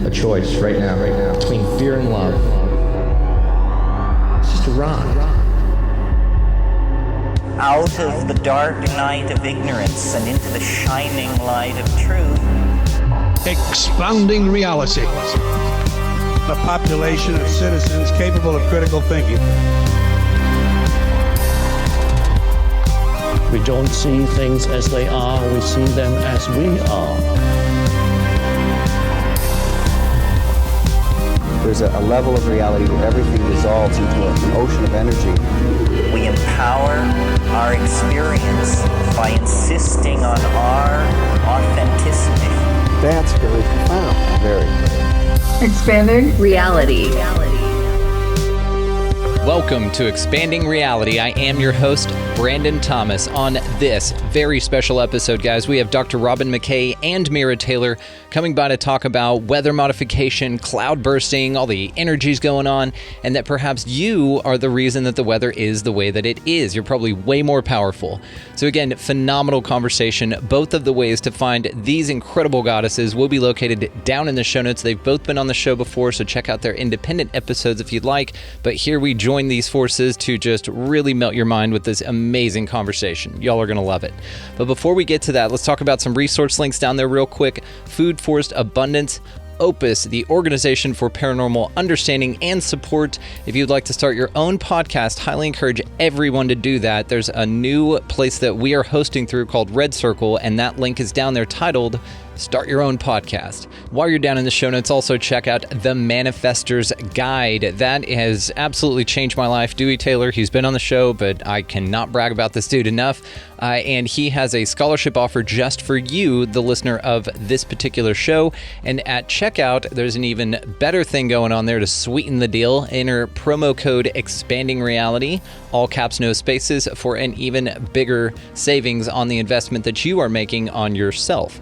a choice right now, between fear and love. It's just a rock. Out of the dark night of ignorance and into the shining light of truth. Expounding reality. A population of citizens capable of critical thinking. We don't see things as they are, we see them as we are. There's a level of reality where everything dissolves into an ocean of energy. We empower our experience by insisting on our authenticity. That's very profound. Very. Expanding reality. Welcome to Expanding Reality. I am your host, Brandon Thomas. On this very special episode, guys, we have Dr. Robyn McKay and Mira Taylor coming by to talk about weather modification, cloud bursting, all the energies going on, and that perhaps you are the reason that the weather is the way that it is. You're probably way more powerful. So again, phenomenal conversation. Both of the ways to find these incredible goddesses will be located down in the show notes. They've both been on the show before, so check out their independent episodes if you'd like. But here we join these forces to just really melt your mind with this amazing conversation. Y'all are going to love it. But before we get to that, let's talk about some resource links down there real quick. Food Forest Abundance, OPUS, the Organization for Paranormal Understanding and Support. If you'd like to start your own podcast, highly encourage everyone to do that. There's a new place that we are hosting through called Red Circle, and that link is down there titled Start Your Own Podcast. While you're down in the show notes, also check out the Manifestor's Guide. That has absolutely changed my life. Dewey Taylor, he's been on the show, but I cannot brag about this dude enough. And he has a scholarship offer just for you, the listener of this particular show. And at checkout, there's an even better thing going on there to sweeten the deal. Enter promo code Expanding Reality, all caps, no spaces, for an even bigger savings on the investment that you are making on yourself.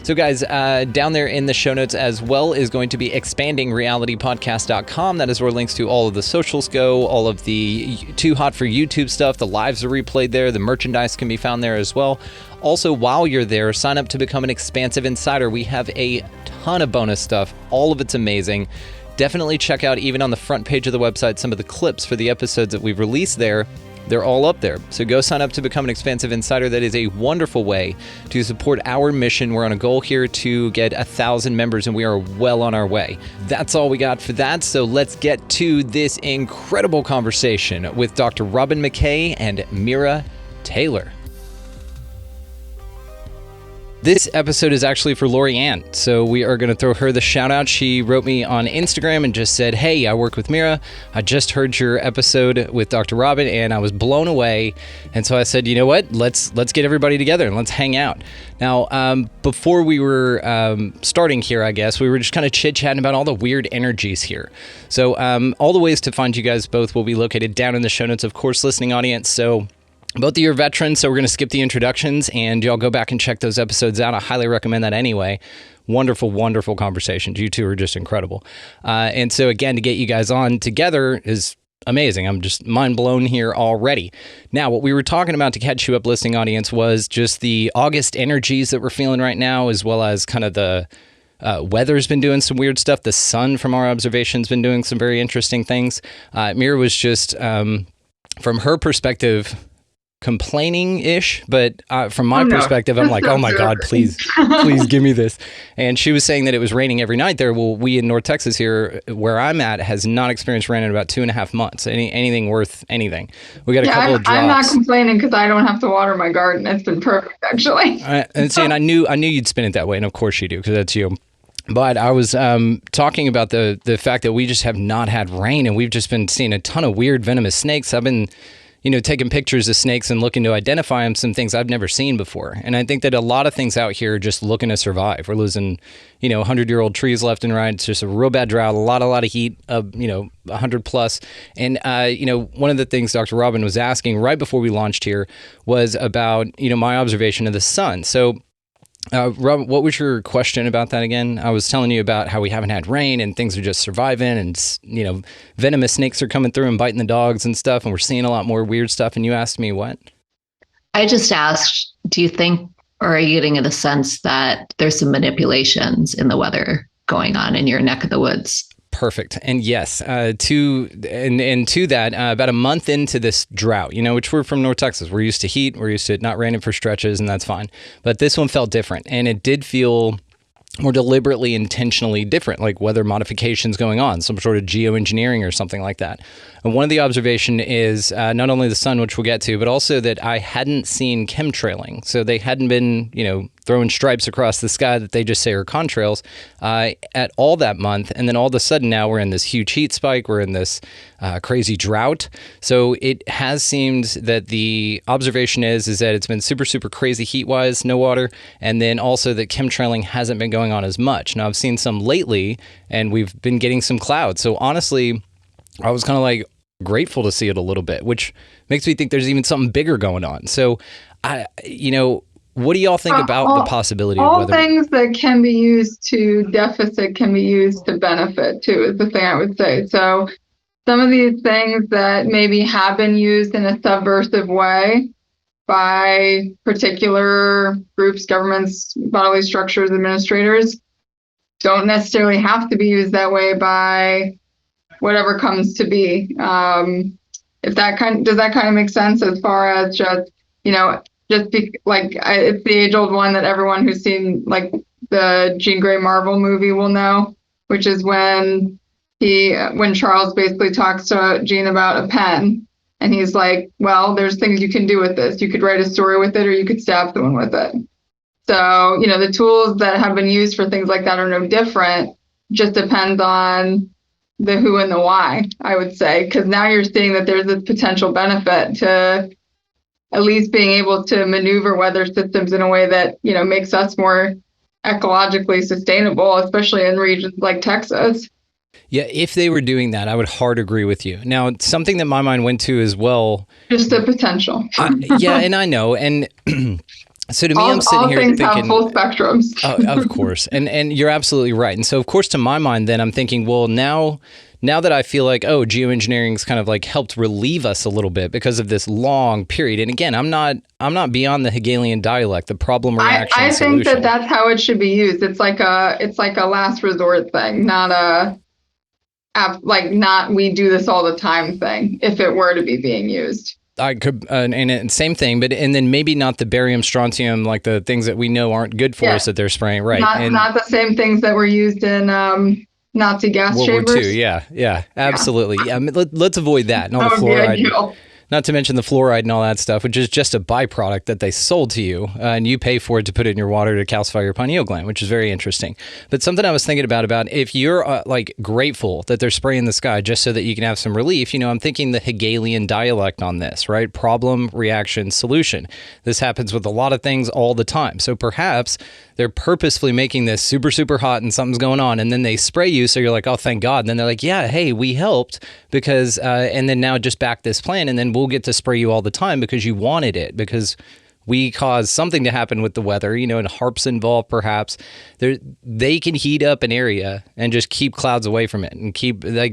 So guys, down there in the show notes as well is going to be expandingrealitypodcast.com. That is where links to all of the socials go, all of the Too Hot for YouTube stuff. The lives are replayed there. The merchandise can be found there as well. Also, while you're there, sign up to become an Expansive Insider. We have a ton of bonus stuff. All of it's amazing. Definitely check out, even on the front page of the website, some of the clips for the episodes that we've released there. They're all up there. So go sign up to become an Expansive Insider. That is a wonderful way to support our mission. We're on a goal here to get 1,000 members, and we are well on our way. That's all we got for that. So let's get to this incredible conversation with Dr. Robyn McKay and Mira Taylor. This episode is actually for Lori Ann, so we are going to throw her the shout out. She wrote me on Instagram and just said, "Hey, I work with Mira. I just heard your episode with Dr. Robyn and I was blown away." And so I said, you know what? Let's get everybody together and let's hang out. Now, before we were starting here, I guess, we were just kind of chit-chatting about all the weird energies here. So all the ways to find you guys both will be located down in the show notes, of course, listening audience. So both of you are veterans, so we're going to skip the introductions, and y'all go back and check those episodes out. I highly recommend that anyway. Wonderful, wonderful conversations. You two are just incredible. And so, again, to get you guys on together is amazing. I'm just mind blown here already. Now, what we were talking about to catch you up, listening audience, was just the August energies that we're feeling right now, as well as kind of the weather's been doing some weird stuff. The sun, from our observations, been doing some very interesting things. Mira was just, from her perspective, complaining-ish, but from my perspective, I'm like, oh my God, please give me this. And she was saying that it was raining every night there. Well, we in North Texas here, where I'm at, has not experienced rain in about 2.5 months. Anything worth anything. We got a couple of drops. I'm not complaining because I don't have to water my garden. It's been perfect, actually. And I knew you'd spin it that way, and of course you do, because that's you. But I was talking about the fact that we just have not had rain, and we've just been seeing a ton of weird venomous snakes. I've been taking pictures of snakes and looking to identify them, some things I've never seen before. And I think that a lot of things out here are just looking to survive. We're losing, 100-year-old trees left and right. It's just a real bad drought, a lot of heat, 100 plus. And, one of the things Dr. Robyn was asking right before we launched here was about, my observation of the sun. So, Rob, what was your question about that again? I was telling you about how we haven't had rain and things are just surviving, and venomous snakes are coming through and biting the dogs and stuff, and we're seeing a lot more weird stuff. And you asked me what? I just asked, do you think, or are you getting the sense that there's some manipulations in the weather going on in your neck of the woods. Perfect. And yes, to that, about a month into this drought, which we're from North Texas, we're used to heat, we're used to it not raining for stretches, and that's fine. But this one felt different, and it did feel more deliberately, intentionally different, like weather modifications going on, some sort of geoengineering or something like that. And one of the observation is not only the sun, which we'll get to, but also that I hadn't seen chemtrailing. So they hadn't been, throwing stripes across the sky that they just say are contrails at all that month. And then all of a sudden now we're in this huge heat spike. We're in this crazy drought. So it has seemed that the observation is that it's been super, super crazy heat-wise, no water, and then also that chemtrailing hasn't been going on as much. Now, I've seen some lately, and we've been getting some clouds. So honestly, I was kind of like grateful to see it a little bit, which makes me think there's even something bigger going on. So, what do y'all think about the possibility of all weather? Things that can be used to deficit can be used to benefit too, is the thing I would say. So some of these things that maybe have been used in a subversive way by particular groups, governments, bodily structures, administrators, don't necessarily have to be used that way by whatever comes to be. Does that kind of make sense as far as just, it's the age-old one that everyone who's seen like the Jean Grey Marvel movie will know, which is when Charles basically talks to Jean about a pen, and he's like, well, there's things you can do with this. You could write a story with it, or you could stab someone with it. So, the tools that have been used for things like that are no different. Just depends on the who and the why, I would say, because now you're seeing that there's this potential benefit to at least being able to maneuver weather systems in a way that, makes us more ecologically sustainable, especially in regions like Texas. Yeah, if they were doing that, I would hard agree with you. Now, something that my mind went to as well. Just the potential. Yeah, and I know. And so to me, I'm sitting here thinking. All things have full spectrums. Of course. And you're absolutely right. And so, of course, to my mind, then I'm thinking, well, now that I feel like, geoengineering's kind of like helped relieve us a little bit because of this long period. And again, I'm not beyond the Hegelian dialect, the problem reaction I solution. think that's how it should be used. It's like a last resort thing, not we do this all the time thing, if it were to be being used. I could, and same thing, and then maybe not the barium, strontium, like the things that we know aren't good for us that they're spraying, right? Not the same things that were used in Nazi gas chambers. World War II, yeah, absolutely. Yeah, I mean, let's avoid that. And all the fluoride, not to mention the fluoride and all that stuff, which is just a byproduct that they sold to you, and you pay for it to put it in your water to calcify your pineal gland, which is very interesting. But something I was thinking about if you're grateful that they're spraying the sky just so that you can have some relief, I'm thinking the Hegelian dialect on this, right? Problem, reaction, solution. This happens with a lot of things all the time. So perhaps they're purposefully making this super, super hot and something's going on, and then they spray you, so you're like, oh, thank God. And then they're like, yeah, hey, we helped because, and then now just back this plan, and then we'll get to spray you all the time because you wanted it, because we caused something to happen with the weather, and HAARP's involved perhaps. They can heat up an area and just keep clouds away from it and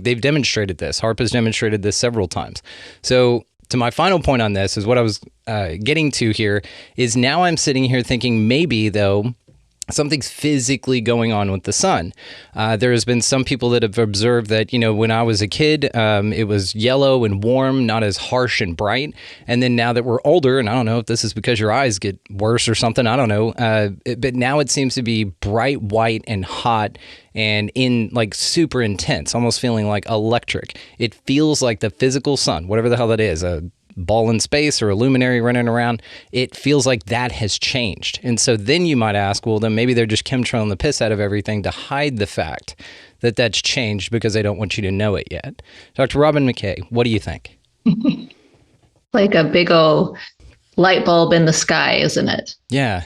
they've demonstrated this. HAARP has demonstrated this several times. So to my final point on this is what I was getting to here is now I'm sitting here thinking maybe though, something's physically going on with the sun. There has been some people that have observed that, when I was a kid, it was yellow and warm, not as harsh and bright. And then now that we're older, and I don't know if this is because your eyes get worse or something, I don't know. But now it seems to be bright white and hot and in super intense, almost feeling like electric. It feels like the physical sun, whatever the hell that is, a ball in space or a luminary running around, it feels like that has changed. And so then you might ask, well, then maybe they're just chemtrailing the piss out of everything to hide the fact that that's changed because they don't want you to know it yet. Dr. Robyn McKay, what do you think? Like a big old light bulb in the sky, isn't it? Yeah.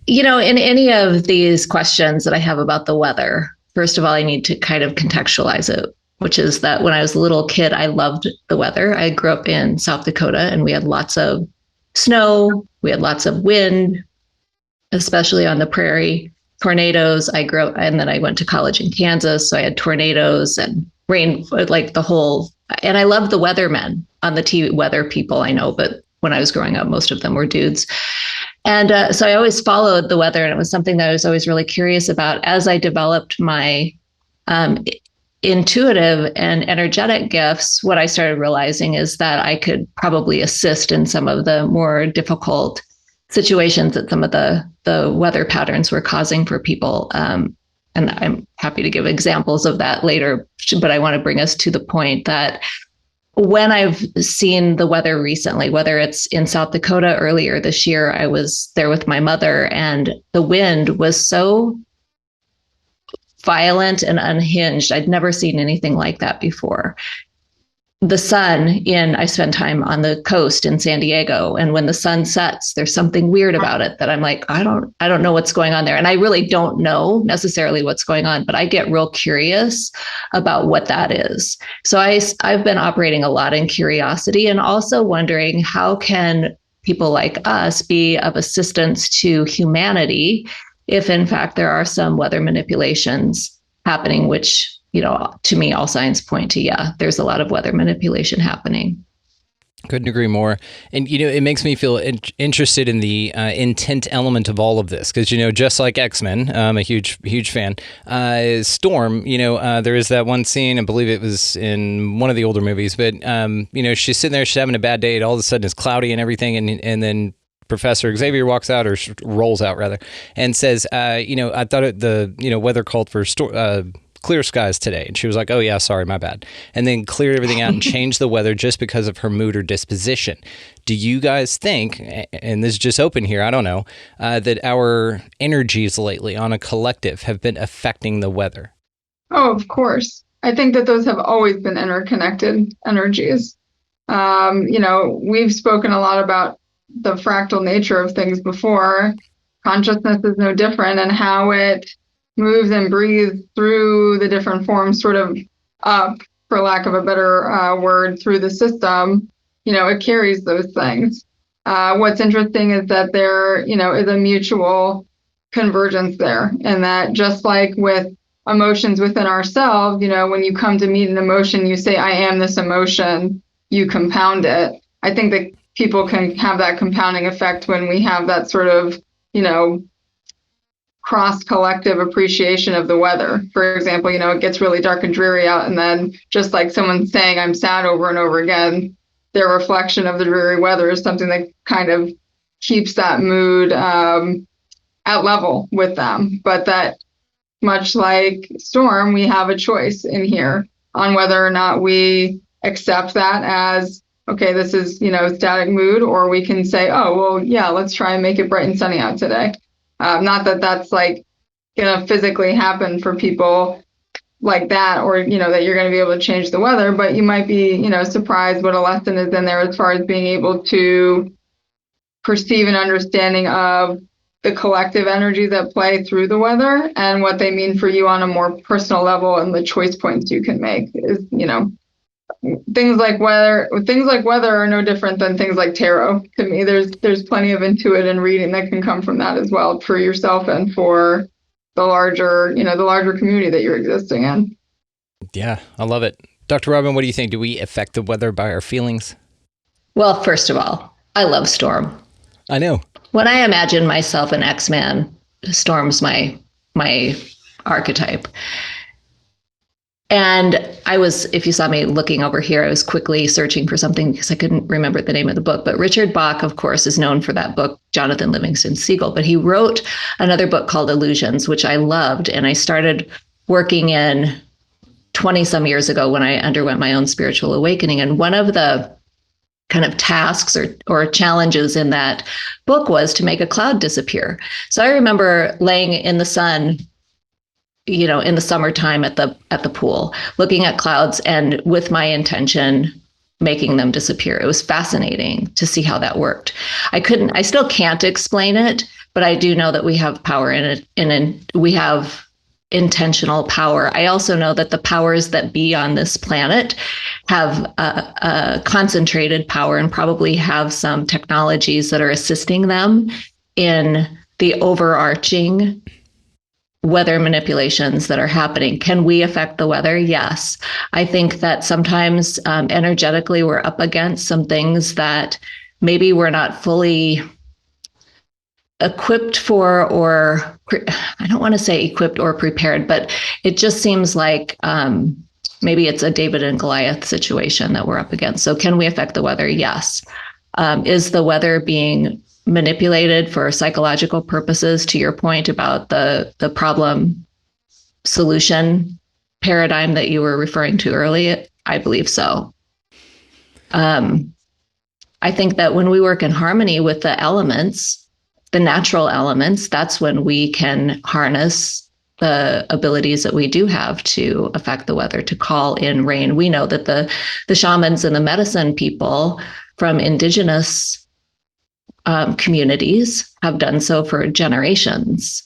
In any of these questions that I have about the weather, first of all, I need to kind of contextualize it, which is that when I was a little kid, I loved the weather. I grew up in South Dakota and we had lots of snow. We had lots of wind, especially on the prairie, tornadoes. I grew up and then I went to college in Kansas. So I had tornadoes and rain, and I loved the weathermen on the TV, weather people I know, but when I was growing up, most of them were dudes. And so I always followed the weather, and it was something that I was always really curious about. As I developed my intuitive and energetic gifts, what I started realizing is that I could probably assist in some of the more difficult situations that some of the weather patterns were causing for people. And I'm happy to give examples of that later, but I want to bring us to the point that when I've seen the weather recently, whether it's in South Dakota earlier this year, I was there with my mother, and the wind was so violent and unhinged. I'd never seen anything like that before. The sun I spend time on the coast in San Diego, and when the sun sets, there's something weird about it that I'm like, I don't know what's going on there. And I really don't know necessarily what's going on, but I get real curious about what that is. So I've been operating a lot in curiosity, and also wondering, how can people like us be of assistance to humanity if in fact there are some weather manipulations happening, which, to me, all signs point to, there's a lot of weather manipulation happening. Couldn't agree more. And, it makes me feel interested in the intent element of all of this. Because, just like X-Men, I'm a huge fan. Storm, there is that one scene, I believe it was in one of the older movies, but, she's sitting there, she's having a bad day, and all of a sudden it's cloudy and everything. And then Professor Xavier walks out, or rolls out rather, and says, I thought the weather called for clear skies today. And she was like, oh yeah, sorry, my bad. And then cleared everything out and changed the weather just because of her mood or disposition. Do you guys think, and this is just open here, I don't know, that our energies lately on a collective have been affecting the weather? Oh, of course. I think that those have always been interconnected energies. We've spoken a lot about the fractal nature of things before. Consciousness is no different, and how it moves and breathes through the different forms, sort of up, for lack of a better word, through the system. It carries those things. What's interesting is that there, is a mutual convergence there, and that just like with emotions within ourselves, when you come to meet an emotion, you say, I am this emotion, you compound it. I think that people can have that compounding effect when we have that sort of, cross-collective appreciation of the weather. For example, it gets really dark and dreary out, and then just like someone saying I'm sad over and over again, their reflection of the dreary weather is something that kind of keeps that mood at level with them. But that, much like Storm, we have a choice in here on whether or not we accept that as, okay, this is, static mood, or we can say, oh, well, yeah, let's try and make it bright and sunny out today. Not that that's like going to physically happen for people like that, or, that you're going to be able to change the weather, but you might be, surprised what a lesson is in there as far as being able to perceive an understanding of the collective energy that play through the weather and what they mean for you on a more personal level, and the choice points you can make is, things like weather are no different than things like tarot. To me, there's plenty of intuitive and reading that can come from that as well, for yourself and for the larger community that you're existing in. Yeah, I love it. Dr. Robyn, what do you think? Do we affect the weather by our feelings? Well, first of all, I love Storm. I know. When I imagine myself an X-Man, Storm's my archetype. And if you saw me looking over here, I was quickly searching for something because I couldn't remember the name of the book. But Richard Bach, of course, is known for that book, Jonathan Livingston Seagull. But he wrote another book called Illusions, which I loved. And I started working in 20 some years ago when I underwent my own spiritual awakening. And one of the kind of tasks or challenges in that book was to make a cloud disappear. So I remember laying in the sun, in the summertime at the pool, looking at clouds, and with my intention, making them disappear. It was fascinating to see how that worked. I still can't explain it, but I do know that we have power in it, and we have intentional power. I also know that the powers that be on this planet have a concentrated power, and probably have some technologies that are assisting them in the overarching weather manipulations that are happening. Can we affect the weather? Yes. I think that sometimes energetically we're up against some things that maybe we're not fully equipped for, or I don't want to say equipped or prepared, but it just seems like maybe it's a David and Goliath situation that we're up against. So can we affect the weather? Yes. Is the weather being manipulated for psychological purposes, to your point about the problem solution paradigm that you were referring to earlier? I believe so. I think that when we work in harmony with the elements, the natural elements, that's when we can harness the abilities that we do have to affect the weather, to call in rain. We know that the shamans and the medicine people from indigenous communities have done so for generations.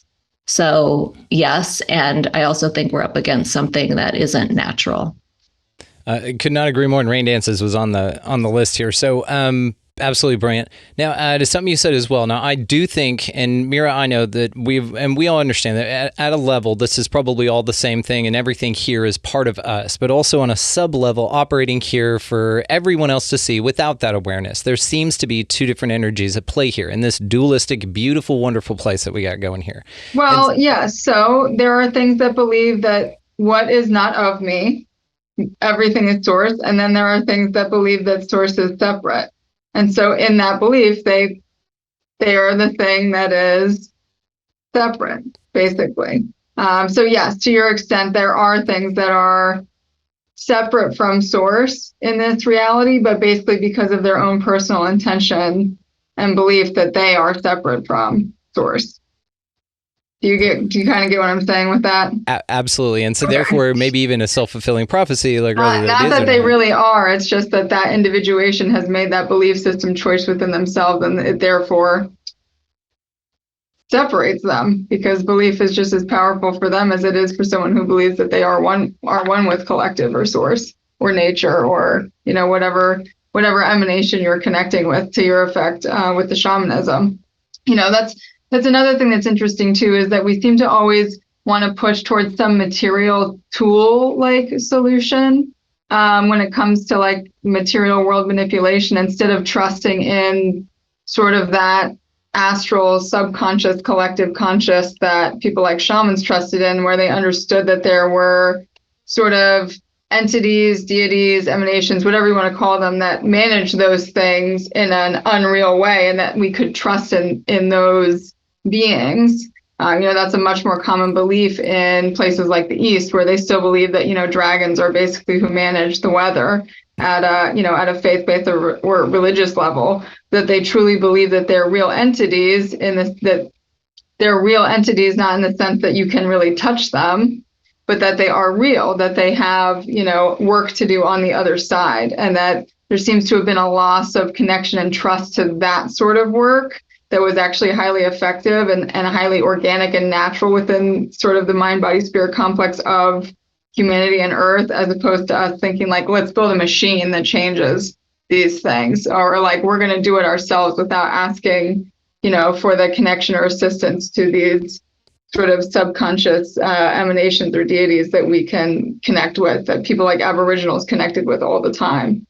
So yes, and I also think we're up against something that isn't natural. I could not agree more. And rain dances was on the list here. So absolutely brilliant. Now, to something you said as well. Now, I do think, and Mira, I know that we all understand that at a level, this is probably all the same thing, and everything here is part of us, but also on a sub level, operating here for everyone else to see without that awareness. There seems to be two different energies at play here in this dualistic, beautiful, wonderful place that we got going here. Well, yes. So there are things that believe that what is not of me, everything is source, and then there are things that believe that source is separate. And so in that belief, they are the thing that is separate, basically. So yes, to your extent, there are things that are separate from source in this reality, but basically because of their own personal intention and belief that they are separate from source. Do you kind of get what I'm saying with that? Absolutely. And so therefore, maybe even a self-fulfilling prophecy, like rather not that they really are. It's just that individuation has made that belief system choice within themselves, and it therefore separates them, because belief is just as powerful for them as it is for someone who believes that they are one with collective or source or nature, or whatever emanation you're connecting with to your effect with the shamanism. That's another thing that's interesting too, is that we seem to always want to push towards some material tool like solution when it comes to like material world manipulation, instead of trusting in sort of that astral, subconscious, collective conscious that people like shamans trusted in, where they understood that there were sort of entities, deities, emanations, whatever you want to call them, that manage those things in an unreal way, and that we could trust in those beings. That's a much more common belief in places like the East, where they still believe that, dragons are basically who manage the weather at a faith-based or religious level, that they truly believe that they're real entities, that they're real entities, not in the sense that you can really touch them, but that they are real, that they have, work to do on the other side, and that there seems to have been a loss of connection and trust to that sort of work that was actually highly effective and highly organic and natural within sort of the mind-body-spirit complex of humanity and Earth, as opposed to us thinking like, let's build a machine that changes these things, or like we're going to do it ourselves without asking, for the connection or assistance to these sort of subconscious emanations or deities that we can connect with, that people like Aboriginals connected with all the time.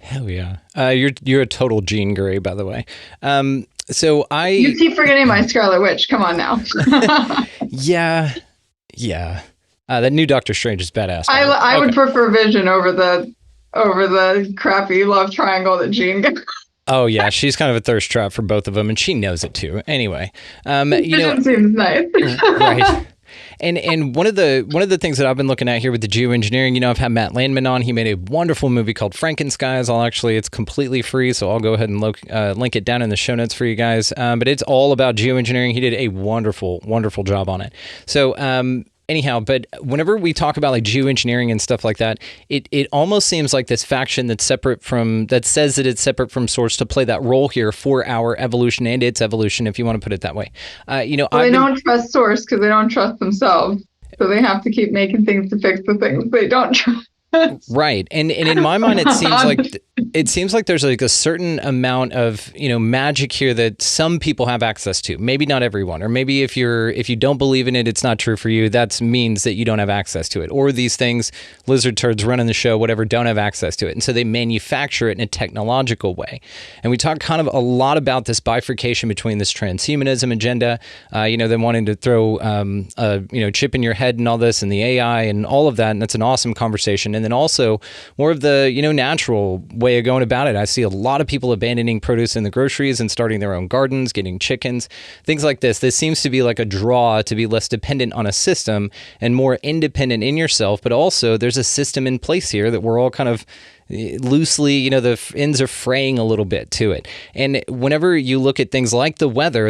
Hell yeah. You're a total Jean Grey, by the way. You keep forgetting my Scarlet Witch. Come on now. Yeah. That new Doctor Strange is badass. I would prefer Vision over the crappy love triangle that Jean got. Oh yeah, she's kind of a thirst trap for both of them, and she knows it too. Anyway, Vision seems nice. Right. And one of the things that I've been looking at here with the geoengineering, I've had Matt Landman on. He made a wonderful movie called Frankenskies. It's completely free, so I'll go ahead and link it down in the show notes for you guys. But it's all about geoengineering. He did a wonderful, wonderful job on it. So anyhow, but whenever we talk about like geoengineering and stuff like that, it almost seems like this faction that says that it's separate from source to play that role here for our evolution and its evolution, if you want to put it that way. They don't trust source because they don't trust themselves, so they have to keep making things to fix the things they don't trust. Right, and in my mind, it seems like it seems like there's like a certain amount of, magic here that some people have access to. Maybe not everyone, or maybe if you don't believe in it, it's not true for you. That means that you don't have access to it. Or these things, lizard turds running the show, whatever, don't have access to it. And so they manufacture it in a technological way. And we talk kind of a lot about this bifurcation between this transhumanism agenda, them wanting to throw a chip in your head and all this, and the AI and all of that. And that's an awesome conversation. And then also more of the, natural way of going about it. I see a lot of people abandoning produce in the groceries and starting their own gardens, getting chickens, things like this. This seems to be like a draw to be less dependent on a system and more independent in yourself. But also there's a system in place here that we're all kind of loosely, the ends are fraying a little bit to it. And whenever you look at things like the weather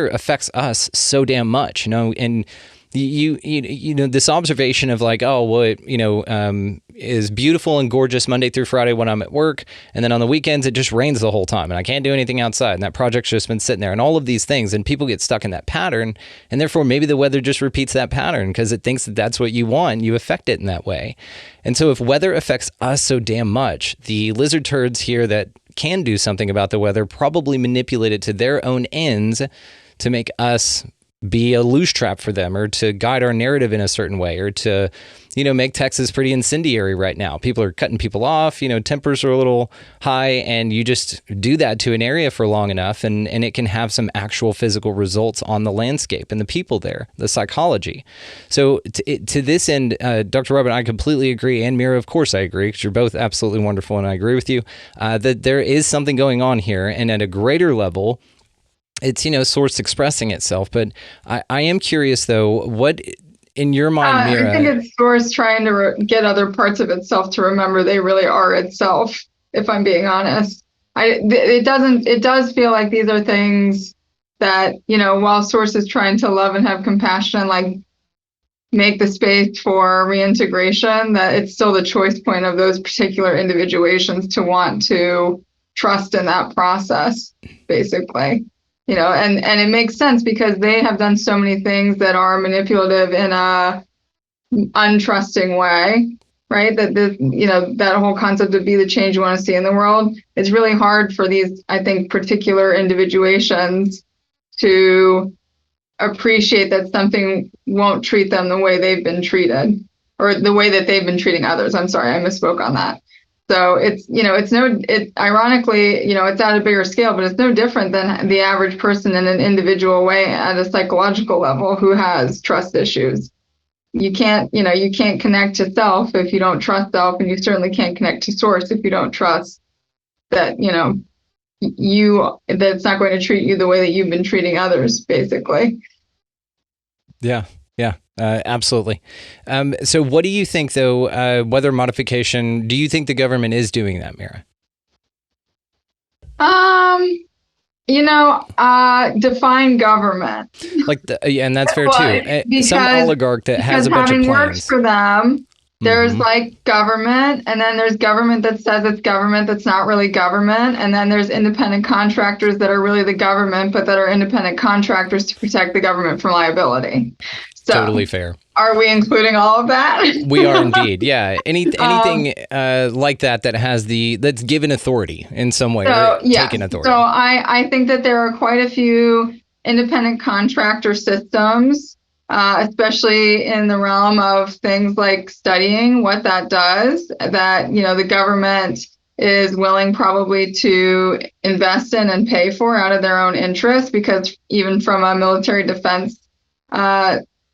affects us so damn much, and this observation of like, oh, well, it, is beautiful and gorgeous Monday through Friday when I'm at work. And then on the weekends, it just rains the whole time and I can't do anything outside. And that project's just been sitting there and all of these things. And people get stuck in that pattern. And therefore, maybe the weather just repeats that pattern because it thinks that that's what you want. You affect it in that way. And so if weather affects us so damn much, the lizard turds here that can do something about the weather probably manipulate it to their own ends to make us be a loose trap for them, or to guide our narrative in a certain way, or to, make Texas pretty incendiary right now. People are cutting people off, tempers are a little high, and you just do that to an area for long enough, and it can have some actual physical results on the landscape and the people there, the psychology. So to this end, Dr. Robyn, I completely agree, and Mira, of course I agree, because you're both absolutely wonderful, and I agree with you, that there is something going on here, and at a greater level, it's, source expressing itself. But I am curious, though, what in your mind, Mira? I think it's source trying to get other parts of itself to remember they really are itself, if I'm being honest. It does feel like these are things that, while source is trying to love and have compassion and like make the space for reintegration, that it's still the choice point of those particular individuations to want to trust in that process, basically. And it makes sense because they have done so many things that are manipulative in a untrusting way, right? That whole concept of be the change you want to see in the world. It's really hard for these, I think, particular individuations to appreciate that something won't treat them the way they've been treated, or the way that they've been treating others. I'm sorry, I misspoke on that. So ironically, it's at a bigger scale, but it's no different than the average person in an individual way at a psychological level who has trust issues. You can't connect to self if you don't trust self, and you certainly can't connect to source if you don't trust that, that it's not going to treat you the way that you've been treating others, basically. Yeah. Absolutely. So what do you think, though, weather modification, do you think the government is doing that, Mira? Define government. And that's fair too. Some oligarch that has a bunch of plans. Having works for them, there's like government, and then there's government that says it's government that's not really government, and then there's independent contractors that are really the government, but that are independent contractors to protect the government from liability. So, totally fair. Are we including all of that? We are indeed. Yeah. Anything like that's given authority in some way, or taken authority. So I think that there are quite a few independent contractor systems, especially in the realm of things like studying what that does, that, the government is willing probably to invest in and pay for out of their own interest, because even from a military defense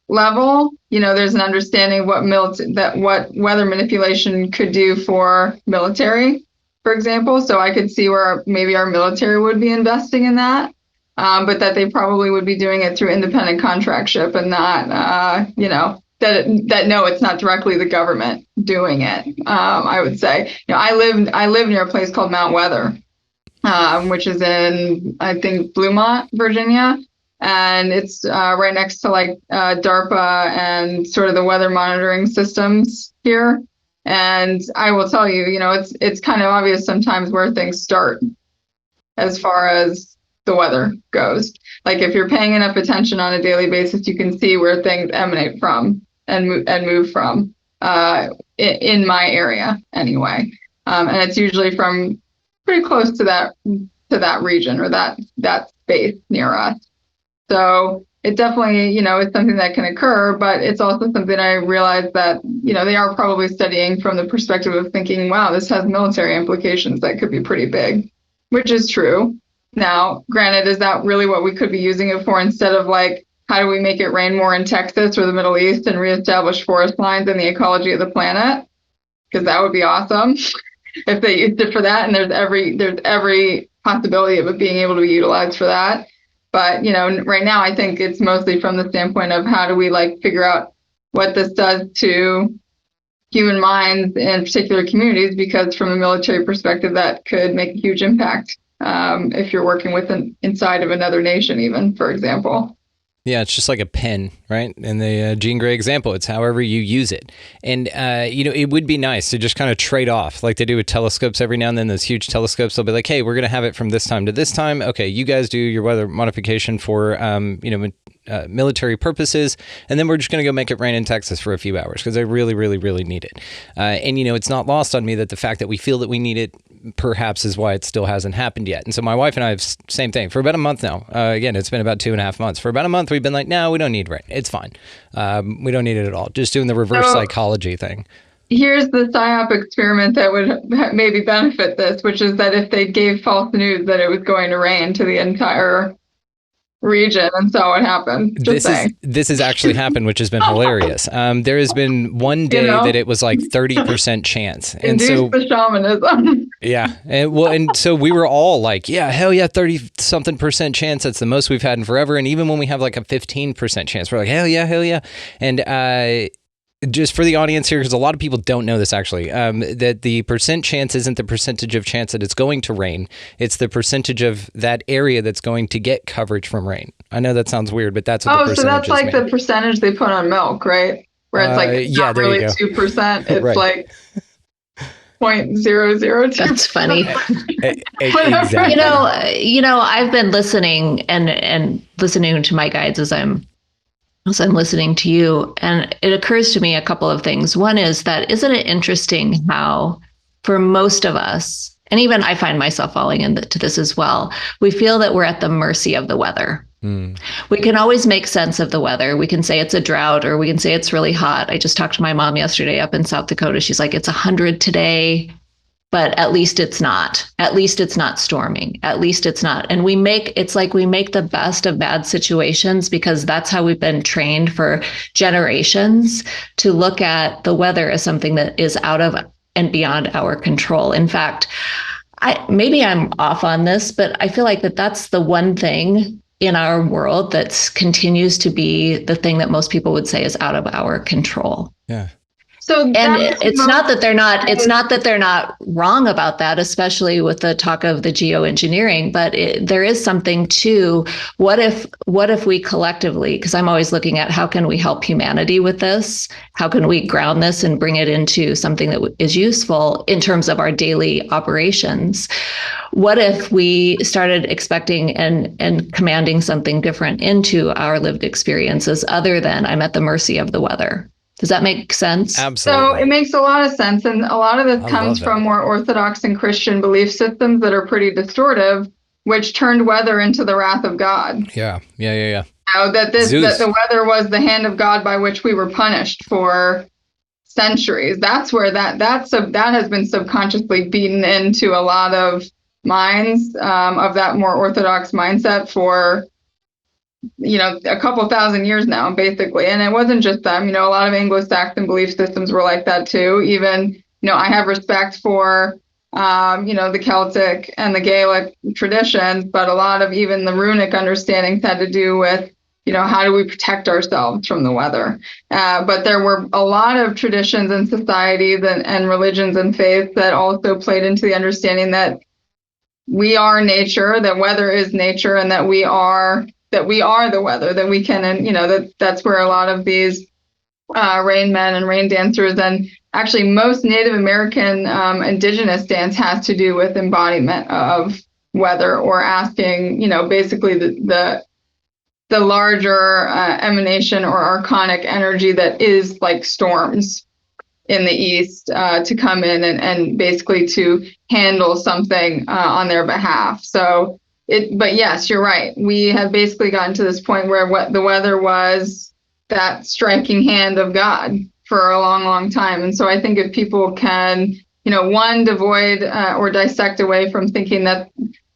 level, there's an understanding of what weather manipulation could do for military, for example. So I could see where maybe our military would be investing in that, but that they probably would be doing it through independent contractship and not, no, it's not directly the government doing it. I would say, I live near a place called Mount Weather, which is in, I think, Bluemont, Virginia. And it's right next to DARPA and sort of the weather monitoring systems here. And I will tell you, it's kind of obvious sometimes where things start as far as the weather goes. Like if you're paying enough attention on a daily basis, you can see where things emanate from and move from in my area anyway. And it's usually from pretty close to that region or that space near us. So it definitely, is something that can occur, but it's also something I realized that, they are probably studying from the perspective of thinking, wow, this has military implications that could be pretty big, which is true. Now, granted, is that really what we could be using it for instead of like, how do we make it rain more in Texas or the Middle East and reestablish forest lines and the ecology of the planet? Because that would be awesome if they used it for that. And there's every possibility of it being able to be utilized for that. But, right now, I think it's mostly from the standpoint of how do we figure out what this does to human minds in particular communities, because from a military perspective, that could make a huge impact if you're working with inside of another nation, even, for example. Yeah, it's just like a pen, right? In the Jean Grey example, it's however you use it. And, it would be nice to just kind of trade off like they do with telescopes every now and then. Those huge telescopes, they'll be like, hey, we're going to have it from this time to this time. Okay, you guys do your weather modification for, military purposes. And then we're just going to go make it rain in Texas for a few hours because I really, really, really need it. And, it's not lost on me that the fact that we feel that we need it perhaps is why it still hasn't happened yet. And so my wife and I have same thing for about a month now. Again, it's been about 2.5 months. For about a month, we've been like, no, we don't need rain. It's fine. We don't need it at all. Just doing the reverse psychology thing. Here's the PSYOP experiment that would maybe benefit this, which is that if they gave false news that it was going to rain to the entire region and saw what happened. This has actually happened, which has been hilarious. There has been one day that it was like 30% chance. And so the shamanism. Yeah. And so we were all like, yeah, hell yeah, 30-something% chance. That's the most we've had in forever. And even when we have like a 15% chance, we're like, hell yeah, hell yeah. And just for the audience here, because a lot of people don't know this actually, that the percent chance isn't the percentage of chance that it's going to rain. It's the percentage of that area that's going to get coverage from rain. I know that sounds weird, but that's what the percentage is. So that's like the percentage they put on milk, right? Where it's like not really 2%. It's right. Like 0.002%. That's funny. Exactly. I've been listening and listening to my guides as I'm listening to you, and it occurs to me a couple of things. One is that, isn't it interesting how for most of us, and even I find myself falling into this as well, we feel that we're at the mercy of the weather. We can always make sense of the weather. We can say it's a drought, or we can say it's really hot. I just talked to my mom yesterday up in South Dakota. She's like, it's 100 today, but at least it's not. At least it's not storming. At least it's not. And we make the best of bad situations, because that's how we've been trained for generations to look at the weather as something that is out of and beyond our control. In fact, maybe I'm off on this, but I feel like that's the one thing in our world that continues to be the thing that most people would say is out of our control. Yeah. And it's not that they're not wrong about that, especially with the talk of the geoengineering, but there is something to what if we collectively, because I'm always looking at how can we help humanity with this? How can we ground this and bring it into something that is useful in terms of our daily operations? What if we started expecting and commanding something different into our lived experiences other than I'm at the mercy of the weather? Does that make sense? Absolutely. So it makes a lot of sense. And a lot of this comes from more Orthodox and Christian belief systems that are pretty distortive, which turned weather into the wrath of God. Yeah. That the weather was the hand of God by which we were punished for centuries. That's where that has been subconsciously beaten into a lot of minds of that more Orthodox mindset for a couple thousand years now, basically. And it wasn't just them, a lot of Anglo-Saxon belief systems were like that too. Even, I have respect for, the Celtic and the Gaelic traditions, but a lot of even the runic understandings had to do with, how do we protect ourselves from the weather? But there were a lot of traditions and societies and religions and faiths that also played into the understanding that we are nature, that weather is nature, and that we are the weather, that we can, and that's where a lot of these rain men and rain dancers, and actually most Native American indigenous dance has to do with embodiment of weather, or asking, basically the larger emanation or archonic energy that is like storms in the east to come in and basically to handle something on their behalf. But yes, you're right. We have basically gotten to this point where what the weather was that striking hand of God for a long, long time. And so I think if people can, one, devoid or dissect away from thinking that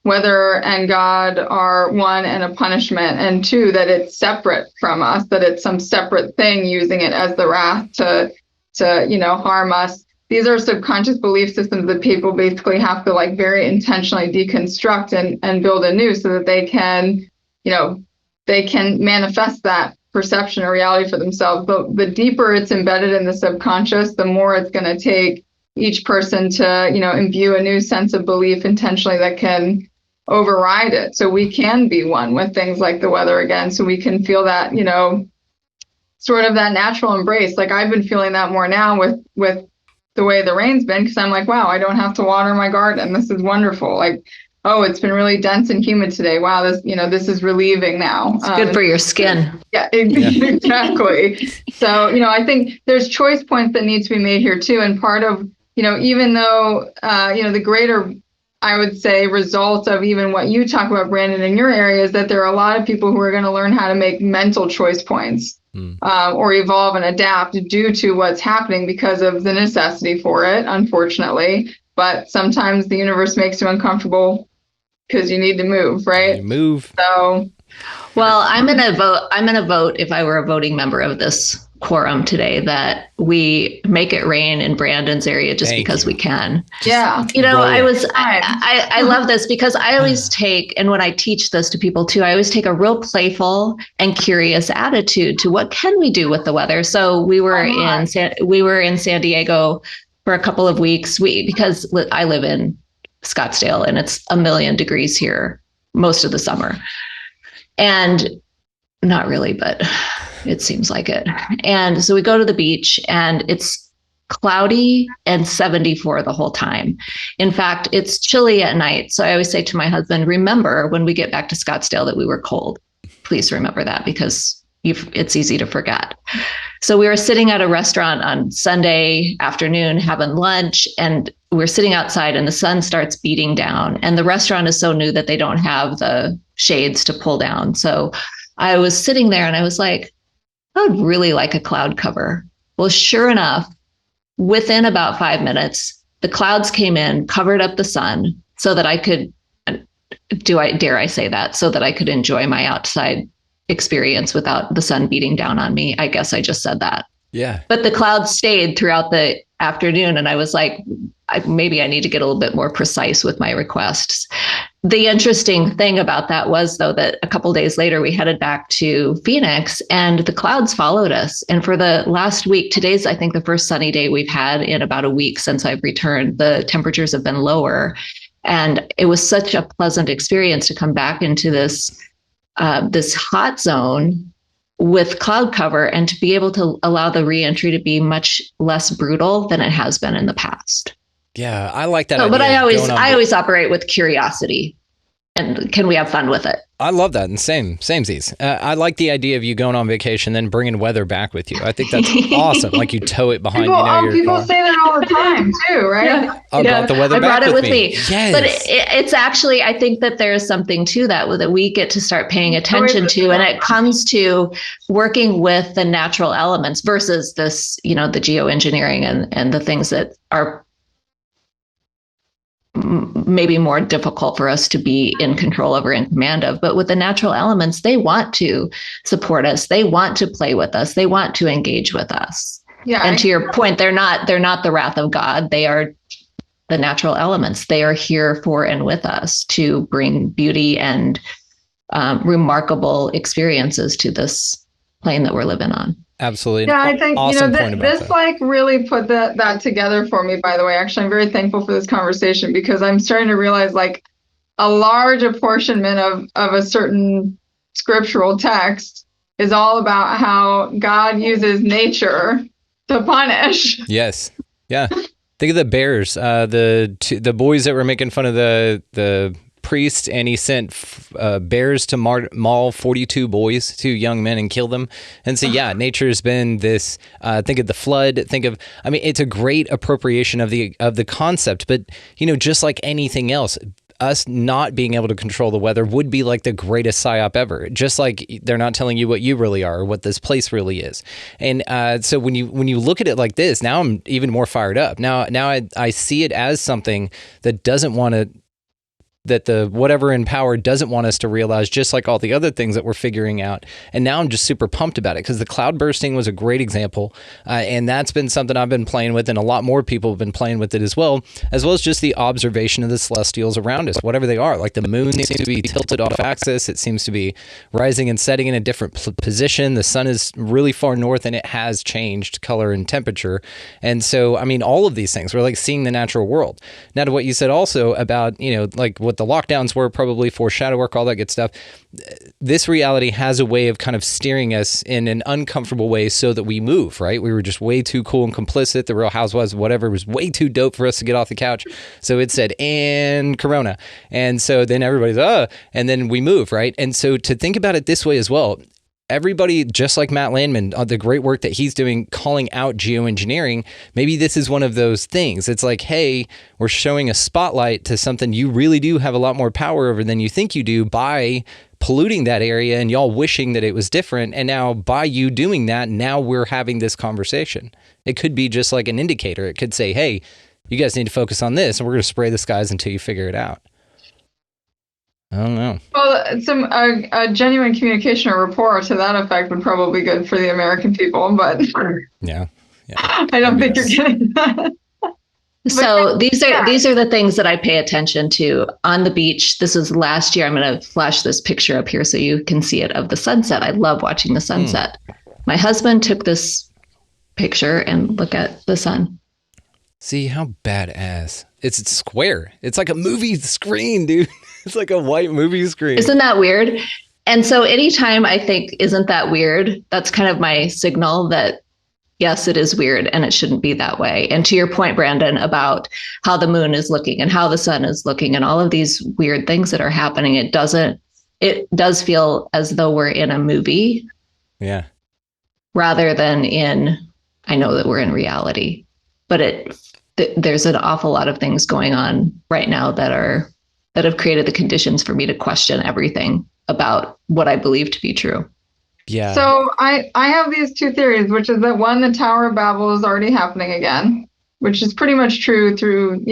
weather and God are one and a punishment, and two, that it's separate from us, that it's some separate thing using it as the wrath to harm us. These are subconscious belief systems that people basically have to like very intentionally deconstruct and build anew so that they can manifest that perception or reality for themselves. But the deeper it's embedded in the subconscious, the more it's going to take each person to, imbue a new sense of belief intentionally that can override it. So we can be one with things like the weather again. So we can feel that, sort of that natural embrace. Like I've been feeling that more now with the way the rain's been, because I'm like, wow, I don't have to water my garden. This is wonderful. Like, oh, it's been really dense and humid today. Wow, this is relieving now. It's good for your skin. Yeah, exactly. So, I think there's choice points that need to be made here too. And part of, even though, the greater, I would say, result of even what you talk about, Brandon, in your area is that there are a lot of people who are going to learn how to make mental choice points or evolve and adapt due to what's happening because of the necessity for it, unfortunately. But sometimes the universe makes you uncomfortable because you need to move, right? Move. So, well, I'm going to vote if I were a voting member of this quorum today that we make it rain in Brandon's area just because we can. Yeah. I love this because I always take, and when I teach this to people too, I always take a real playful and curious attitude to what can we do with the weather. So we were in San Diego for a couple of weeks because I live in Scottsdale and it's 1,000,000 degrees here most of the summer. And not really, but it seems like it. And so we go to the beach and it's cloudy and 74 the whole time. In fact, it's chilly at night. So I always say to my husband, remember when we get back to Scottsdale that we were cold. Please remember that because it's easy to forget. So we were sitting at a restaurant on Sunday afternoon having lunch, and we're sitting outside and the sun starts beating down. And the restaurant is so new that they don't have the shades to pull down. So I was sitting there and I was like, I would really like a cloud cover. Well, sure enough, within about 5 minutes, the clouds came in, covered up the sun so that I could, dare I say that, so that I could enjoy my outside experience without the sun beating down on me. I guess I just said that. Yeah. But the clouds stayed throughout the afternoon. And I was like, maybe I need to get a little bit more precise with my requests. The interesting thing about that was, though, that a couple of days later, we headed back to Phoenix and the clouds followed us. And for the last week, today's, I think, the first sunny day we've had in about a week since I've returned. The temperatures have been lower. And it was such a pleasant experience to come back into this hot zone with cloud cover and to be able to allow the reentry to be much less brutal than it has been in the past. Yeah, I like that. But I always operate with curiosity. And can we have fun with it? I love that. And samesies. I like the idea of you going on vacation, then bringing weather back with you. I think that's awesome. Like you tow it behind people say that all the time too, right? Yeah. I brought the weather back with me. I brought it with me. Yes. But it's actually, I think that there is something to that we get to start paying attention to. And it comes to working with the natural elements versus this, the geoengineering and the things that are maybe more difficult for us to be in control over and command of. But with the natural elements, they want to support us. They want to play with us. They want to engage with us. Yeah. And to your point, they're not the wrath of God. They are the natural elements. They are here for and with us to bring beauty and remarkable experiences to this plane that we're living on. Absolutely. Yeah, I think awesome this like really put that together for me, by the way. Actually, I'm very thankful for this conversation because I'm starting to realize like a large apportionment of a certain scriptural text is all about how God uses nature to punish. Yes. Yeah. Think of the bears, the boys that were making fun of the priest, and he sent bears to maul 42 boys, 2 young men, and kill them. And so, yeah, nature has been this. Think of the flood. It's a great appropriation of the concept. But just like anything else, us not being able to control the weather would be like the greatest psyop ever. Just like they're not telling you what you really are or what this place really is. And so when you look at it like this, now I'm even more fired up. Now I see it as something that doesn't want to, that the whatever in power doesn't want us to realize, just like all the other things that we're figuring out. And now I'm just super pumped about it, because the cloud bursting was a great example. And that's been something I've been playing with, and a lot more people have been playing with it as well as just the observation of the celestials around us, whatever they are. Like the moon seems to be tilted off axis. It seems to be rising and setting in a different position. The sun is really far north, and it has changed color and temperature. And so, all of these things, we're like seeing the natural world. Now, to what you said also about, like what the lockdowns were, probably foreshadow work, all that good stuff. This reality has a way of kind of steering us in an uncomfortable way so that we move, right? We were just way too cool and complicit. The Real Housewives, whatever, was way too dope for us to get off the couch. So it said, and Corona. And so then everybody's, and then we move, right? And so to think about it this way as well, everybody, just like Matt Landman, the great work that he's doing, calling out geoengineering, maybe this is one of those things. It's like, hey, we're showing a spotlight to something you really do have a lot more power over than you think you do by polluting that area, and y'all wishing that it was different. And now by you doing that, now we're having this conversation. It could be just like an indicator. It could say, hey, you guys need to focus on this, and we're going to spray the skies until you figure it out. I don't know. Well, a genuine communication or rapport to that effect would probably be good for the American people, but yeah. I don't think you're getting that. So these are the things that I pay attention to on the beach. This was last year. I'm going to flash this picture up here so you can see it, of the sunset. I love watching the sunset. My husband took this picture, and look at the sun. See how badass. It's square. It's like a movie screen, dude. It's like a white movie screen. Isn't that weird? And so anytime I think, isn't that weird? That's kind of my signal that, yes, it is weird and it shouldn't be that way. And to your point, Brandon, about how the moon is looking and how the sun is looking and all of these weird things that are happening, it does feel as though we're in a movie. Yeah. Rather than I know that we're in reality, but there's an awful lot of things going on right now that have created the conditions for me to question everything about what I believe to be true. Yeah. So I have these two theories, which is that one, the Tower of Babel is already happening again, which is pretty much true through,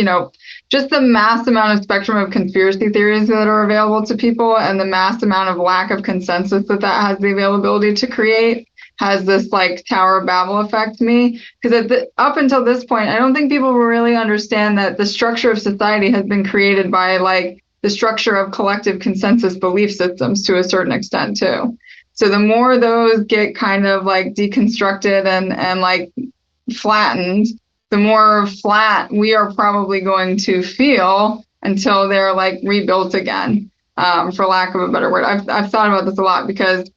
just the mass amount of spectrum of conspiracy theories that are available to people, and the mass amount of lack of consensus that has the availability to create has this like Tower of Babel effect to me. Because up until this point, I don't think people really understand that the structure of society has been created by like the structure of collective consensus belief systems to a certain extent too. So the more those get kind of like deconstructed and like flattened, the more flat we are probably going to feel until they're like rebuilt again, for lack of a better word. I've thought about this a lot because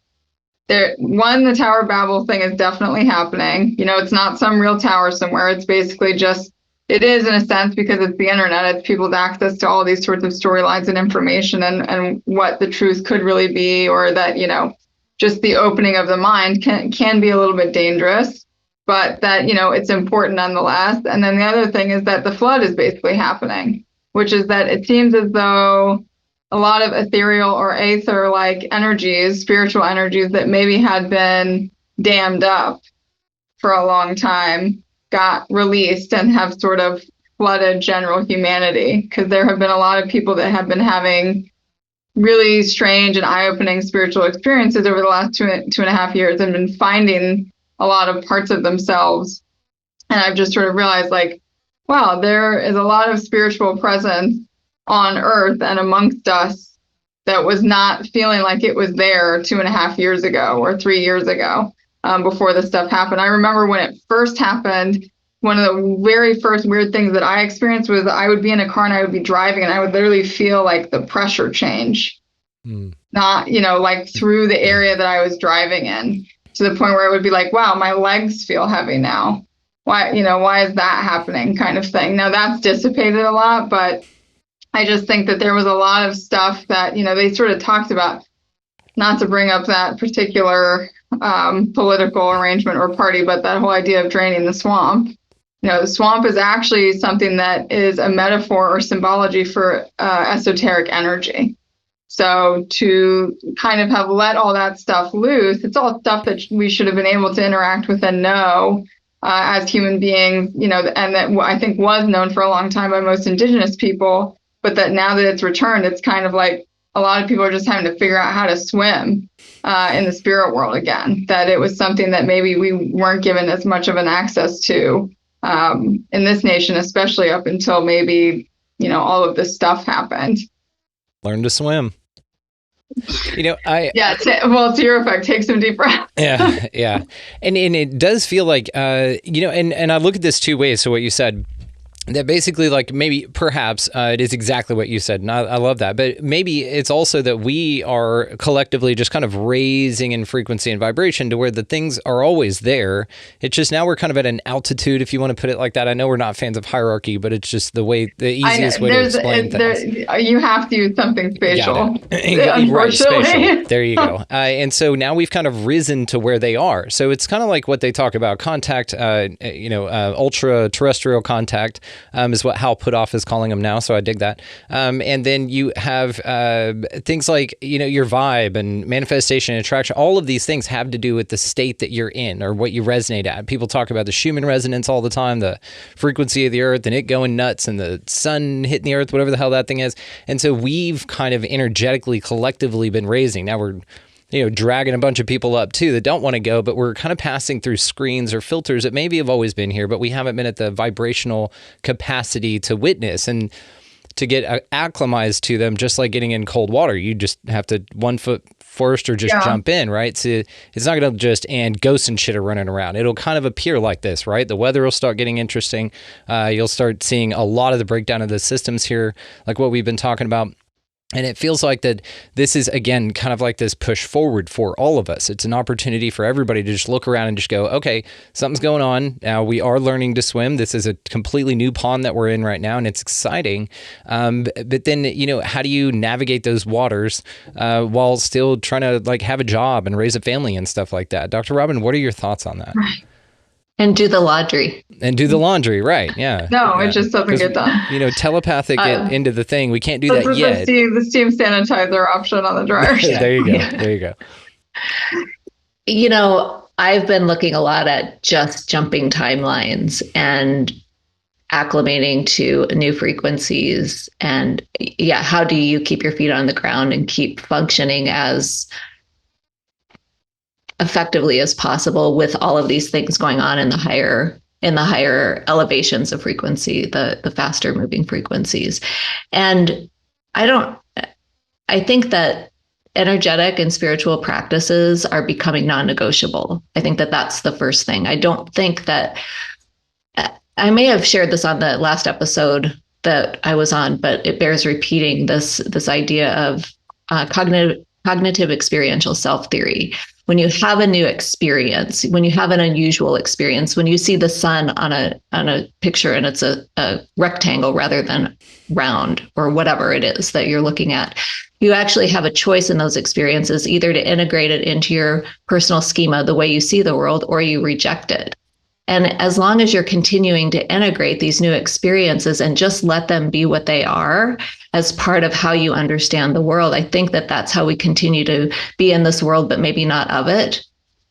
the Tower of Babel thing is definitely happening. It's not some real tower somewhere. It's basically it is in a sense because it's the internet. It's people's access to all these sorts of storylines and information and what the truth could really be, or that, just the opening of the mind can be a little bit dangerous, but that, it's important nonetheless. And then the other thing is that the flood is basically happening, which is that it seems as though a lot of ethereal or aether-like energies, spiritual energies that maybe had been dammed up for a long time, got released and have sort of flooded general humanity. Because there have been a lot of people that have been having really strange and eye-opening spiritual experiences over the last two and a half years, and been finding a lot of parts of themselves. And I've just sort of realized, like, wow, there is a lot of spiritual presence on Earth and amongst us that was not feeling like it was there 2.5 years ago or 3 years ago, before this stuff happened. I remember when it first happened, one of the very first weird things that I experienced was I would be in a car and I would be driving and I would literally feel like the pressure change, not, like through the area that I was driving in, to the point where it would be like, wow, my legs feel heavy now. Why is that happening, kind of thing. Now that's dissipated a lot, but I just think that there was a lot of stuff that, they sort of talked about, not to bring up that particular political arrangement or party, but that whole idea of draining the swamp. The swamp is actually something that is a metaphor or symbology for esoteric energy. So to kind of have let all that stuff loose, it's all stuff that we should have been able to interact with and know as human beings, and that I think was known for a long time by most indigenous people, but that now that it's returned, it's kind of like a lot of people are just having to figure out how to swim in the spirit world again, that it was something that maybe we weren't given as much of an access to in this nation, especially up until maybe, all of this stuff happened. Learn to swim. To your effect, take some deep breaths. Yeah. And it does feel like, and I look at this two ways. So what you said, that basically, like, maybe perhaps it is exactly what you said, and I love that, but maybe it's also that we are collectively just kind of raising in frequency and vibration to where the things are always there. It's just now we're kind of at an altitude, if you want to put it like that. I know we're not fans of hierarchy, but it's just the easiest way to explain things. You have to use something spatial. Right, spatial. There you go. And so now we've kind of risen to where they are. So it's kind of like what they talk about, contact, ultra terrestrial contact. Is what Hal Puthoff is calling them now, so I dig that. And then you have things like, your vibe and manifestation and attraction. All of these things have to do with the state that you're in or what you resonate at. People talk about the Schumann resonance all the time, the frequency of the earth and it going nuts and the sun hitting the earth, whatever the hell that thing is. And so we've kind of energetically, collectively been raising. Now we're dragging a bunch of people up too that don't want to go, but we're kind of passing through screens or filters that maybe have always been here, but we haven't been at the vibrational capacity to witness and to get acclimatized to them, just like getting in cold water. You just have to 1 foot first or just jump in, right? So it's not going to just, and ghosts and shit are running around. It'll kind of appear like this, right? The weather will start getting interesting. You'll start seeing a lot of the breakdown of the systems here, like what we've been talking about. And it feels like that this is, again, kind of like this push forward for all of us. It's an opportunity for everybody to just look around and just go, okay, something's going on. Now we are learning to swim. This is a completely new pond that we're in right now, and it's exciting. But then, how do you navigate those waters while still trying to have a job and raise a family and stuff like that? Dr. Robyn, what are your thoughts on that? Right. And do the laundry. Right, yeah. No, it just doesn't get done. Telepathic it into the thing. We can't do that yet. The steam sanitizer option on the dryer. There you go. I've been looking a lot at just jumping timelines and acclimating to new frequencies. And how do you keep your feet on the ground and keep functioning as effectively as possible with all of these things going on in the higher elevations of frequency, the faster moving frequencies. And I think that energetic and spiritual practices are becoming non-negotiable. I think that that's the first thing. I don't think that, I may have shared this on the last episode that I was on, but it bears repeating, this idea of cognitive experiential self theory. When you have a new experience, when you have an unusual experience, when you see the sun on a picture and it's a rectangle rather than round or whatever it is that you're looking at, you actually have a choice in those experiences, either to integrate it into your personal schema, the way you see the world, or you reject it. And as long as you're continuing to integrate these new experiences and just let them be what they are as part of how you understand the world, I think that that's how we continue to be in this world, but maybe not of it,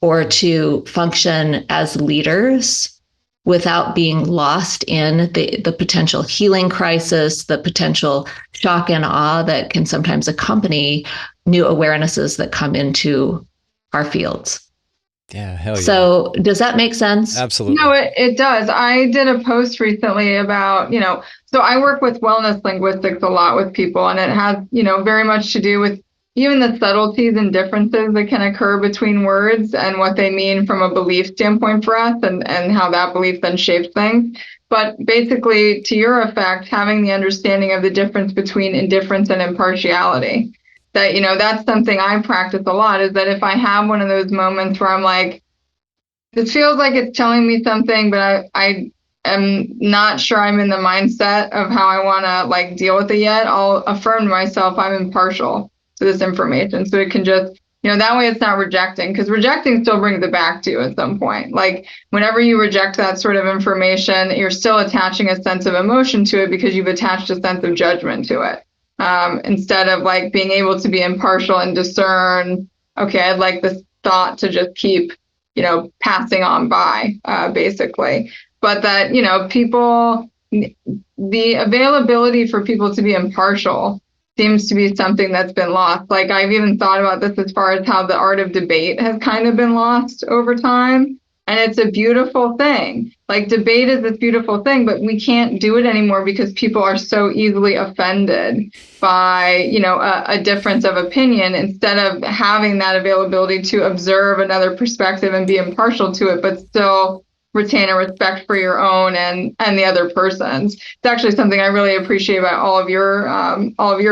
or to function as leaders without being lost in the potential healing crisis, the potential shock and awe that can sometimes accompany new awarenesses that come into our fields. Yeah, hell yeah. So does that make sense? Absolutely. No, it does. I did a post recently about, so I work with wellness linguistics a lot with people, and it has, very much to do with even the subtleties and differences that can occur between words and what they mean from a belief standpoint for us, and how that belief then shapes things. But basically, to your effect, having the understanding of the difference between indifference and impartiality. That, that's something I practice a lot, is that if I have one of those moments where I'm like, this feels like it's telling me something, but I am not sure I'm in the mindset of how I want to like deal with it yet, I'll affirm to myself I'm impartial to this information. So it can just, that way it's not rejecting, because rejecting still brings it back to you at some point. Like whenever you reject that sort of information, you're still attaching a sense of emotion to it because you've attached a sense of judgment to it. Instead of like being able to be impartial and discern, okay, I'd like this thought to just keep, passing on by, basically. But that, people, the availability for people to be impartial seems to be something that's been lost. Like I've even thought about this as far as how the art of debate has kind of been lost over time. And it's a beautiful thing. Like debate is this beautiful thing, but we can't do it anymore because people are so easily offended by, a difference of opinion, instead of having that availability to observe another perspective and be impartial to it, but still retain a respect for your own and the other person's. It's actually something I really appreciate about all of your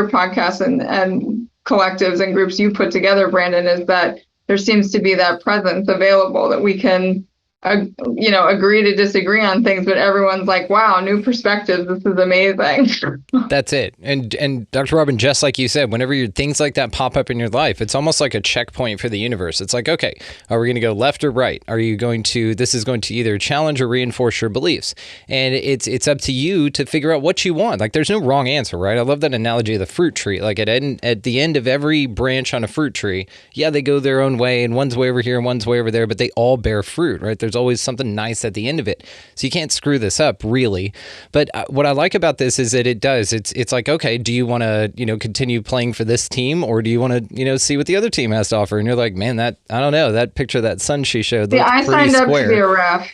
podcasts and collectives and groups you put together, Brandon, is that there seems to be that presence available that we can, agree to disagree on things, but everyone's like, wow, new perspectives. This is amazing. That's it. And Dr. Robyn, just like you said, whenever things like that pop up in your life, it's almost like a checkpoint for the universe. It's like, okay, are we going to go left or right? This is going to either challenge or reinforce your beliefs. And it's up to you to figure out what you want. Like there's no wrong answer, right? I love that analogy of the fruit tree. Like at the end of every branch on a fruit tree, yeah, they go their own way, and one's way over here and one's way over there, but they all bear fruit, right? There's always something nice at the end of it. So you can't screw this up, really. But what I like about this is that it's like, okay, do you want to, continue playing for this team, or do you want to, see what the other team has to offer? And you're like, man, I don't know, that picture of that sun she showed looked I pretty signed up square. to be a ref.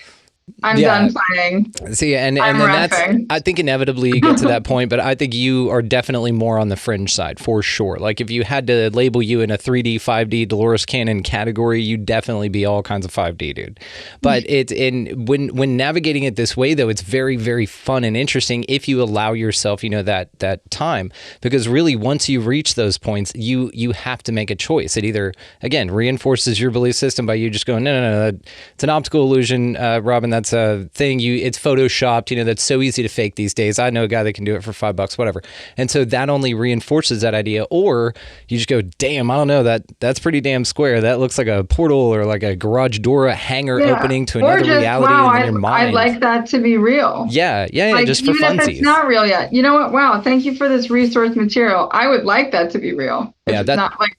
I'm done playing. See, and then that's, I think inevitably you get to that point, but I think you are definitely more on the fringe side for sure. Like if you had to label you in a 3D, 5D Dolores Cannon category, you'd definitely be all kinds of 5D, dude. But when navigating it this way, though, it's very, very fun and interesting if you allow yourself, that time, because really once you reach those points, you have to make a choice. It either, again, reinforces your belief system by you just going, no, it's an optical illusion, Robyn. That's a thing. It's photoshopped. That's so easy to fake these days. I know a guy that can do it for $5, whatever. And so that only reinforces that idea. Or you just go, damn, I don't know, that's pretty damn square. That looks like a portal or like a garage door, a hangar opening to another reality in your mind. I'd like that to be real. Yeah, like, just for even funsies. if it's not real yet. You know what? Wow, thank you for this resource material. I would like that to be real. It's not like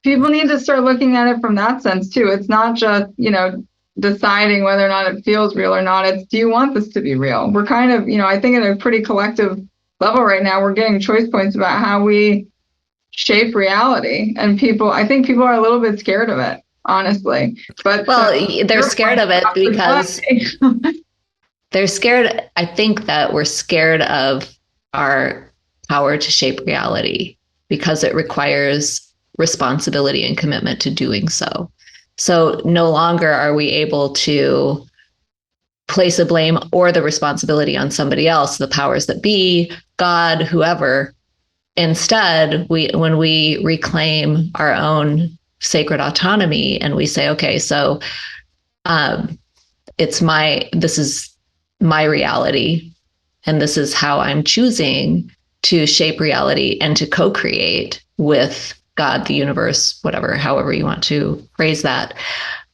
people need to start looking at it from that sense too. It's not just, deciding whether or not it feels real or not. It's, do you want this to be real? We're kind of, I think at a pretty collective level right now, we're getting choice points about how we shape reality. And I think people are a little bit scared of it, honestly. But they're scared of it because they're scared. I think that we're scared of our power to shape reality because it requires responsibility and commitment to doing so. So no longer are we able to place a blame or the responsibility on somebody else, the powers that be, God, whoever. Instead, when we reclaim our own sacred autonomy and we say, okay, so this is my reality, and this is how I'm choosing to shape reality and to co-create with God, the universe, whatever, however you want to phrase that.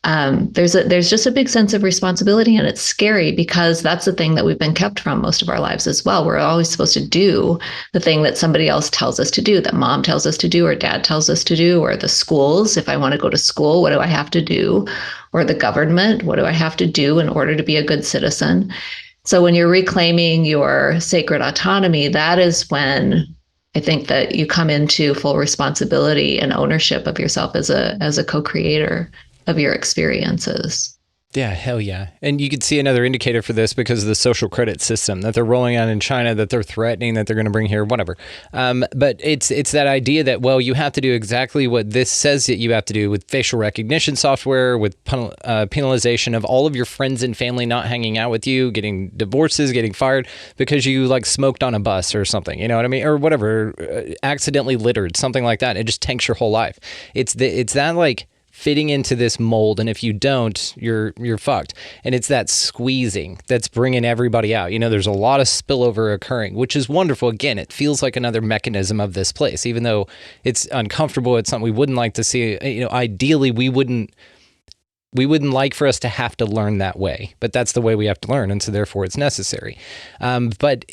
There's just a big sense of responsibility, and it's scary because that's the thing that we've been kept from most of our lives as well. We're always supposed to do the thing that somebody else tells us to do, that mom tells us to do, or dad tells us to do, or the schools. If I want to go to school, what do I have to do? Or the government, what do I have to do in order to be a good citizen? So when you're reclaiming your sacred autonomy, that is when I think that you come into full responsibility and ownership of yourself as a co-creator of your experiences. Yeah, hell yeah. And you could see another indicator for this because of the social credit system that they're rolling out in China, that they're threatening that they're going to bring here, whatever. But it's that idea that, well, you have to do exactly what this says that you have to do with facial recognition software, with penalization of all of your friends and family not hanging out with you, getting divorces, getting fired because you like smoked on a bus or something, you know what I mean? Or whatever, accidentally littered, something like that. It just tanks your whole life. It's that like fitting into this mold, and if you don't, you're fucked. And it's that squeezing that's bringing everybody out. There's a lot of spillover occurring, which is wonderful. Again, it feels like another mechanism of this place, even though it's uncomfortable. It's something we wouldn't like to see. Ideally, we wouldn't like for us to have to learn that way, but that's the way we have to learn, and so therefore it's necessary. But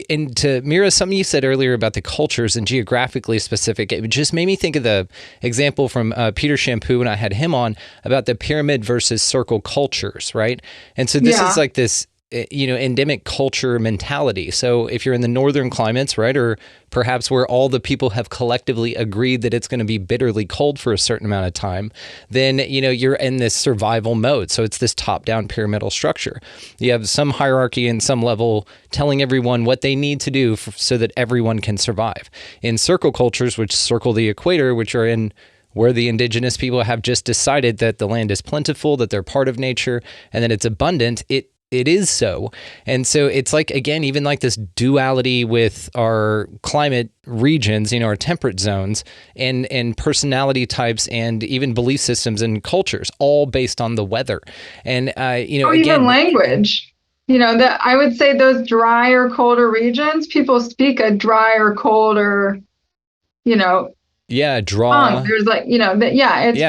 and to Mira, something you said earlier about the cultures and geographically specific, it just made me think of the example from Peter Shampoo when I had him on about the pyramid versus circle cultures, right? And so this is like this, endemic culture mentality. So if you're in the northern climates, right, or perhaps where all the people have collectively agreed that it's going to be bitterly cold for a certain amount of time, then, you're in this survival mode. So it's this top-down pyramidal structure. You have some hierarchy and some level telling everyone what they need to do so that everyone can survive. In circle cultures, which circle the equator, which are in where the indigenous people have just decided that the land is plentiful, that they're part of nature, and that it's abundant, it is so. And so it's like, again, even like this duality with our climate regions, our temperate zones and personality types and even belief systems and cultures, all based on the weather. And, even again, language. That I would say those drier, colder regions, people speak a drier, colder, draw. There's it's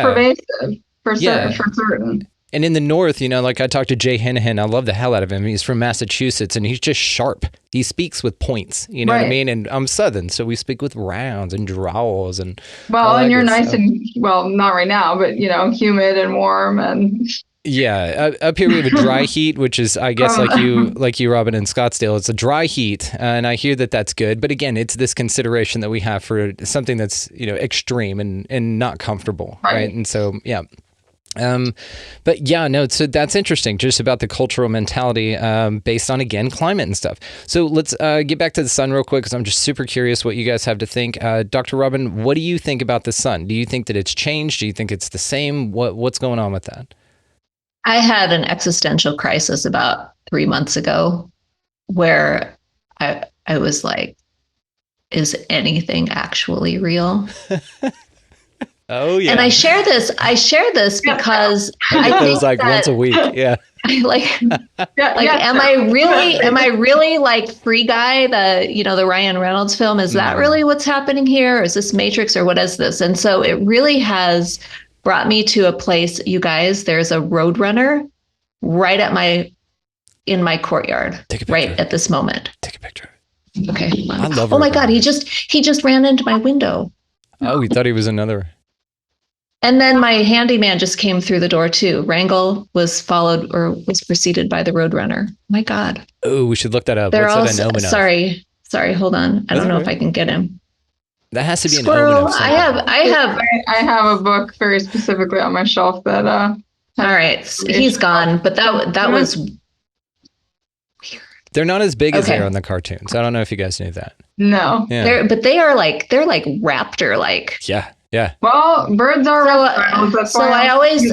pervasive for certain. And in the North, like I talked to Jay Hennihan, I love the hell out of him. He's from Massachusetts, and he's just sharp. He speaks with points, what I mean? And I'm Southern, so we speak with rounds and draws and and you're nice and, not right now, but, humid and warm and... Yeah, up here we have a dry heat, which is, I guess, like you, Robyn, in Scottsdale. It's a dry heat, and I hear that that's good. But again, it's this consideration that we have for something that's, extreme and not comfortable, right? And so, yeah. But yeah, no, so that's interesting, just about the cultural mentality based on, again, climate and stuff. So let's get back to the sun real quick, because I'm just super curious what you guys have to think. Dr. Robyn, what do you think about the sun? Do you think that it's changed? Do you think it's the same? What's going on with that? I had an existential crisis about 3 months ago where I was like, is anything actually real? Oh yeah. And I share this because I think like once a week. Yeah. Am I really like Free Guy, the Ryan Reynolds film? Is that really what's happening here? Or is this Matrix, or what is this? And so it really has brought me to a place, you guys, there's a Roadrunner right in my courtyard, right at this moment. Take a picture. Okay. I love Oh my God. He just ran into my window. Oh, we thought he was another. And then my handyman just came through the door too. Wrangle was preceded by the Roadrunner. My God. Oh, we should look that up. They're What's that an omen of? Sorry, hold on. I don't know if I can get him. That has to be Squirrel. an omen of something. I have a book very specifically on my shelf that all right, he's gone, but that was weird. They're not as big as they are on the cartoons. I don't know if you guys knew that. No. Yeah. They're like raptor like. Yeah. Yeah. Well, birds are reptiles. So I always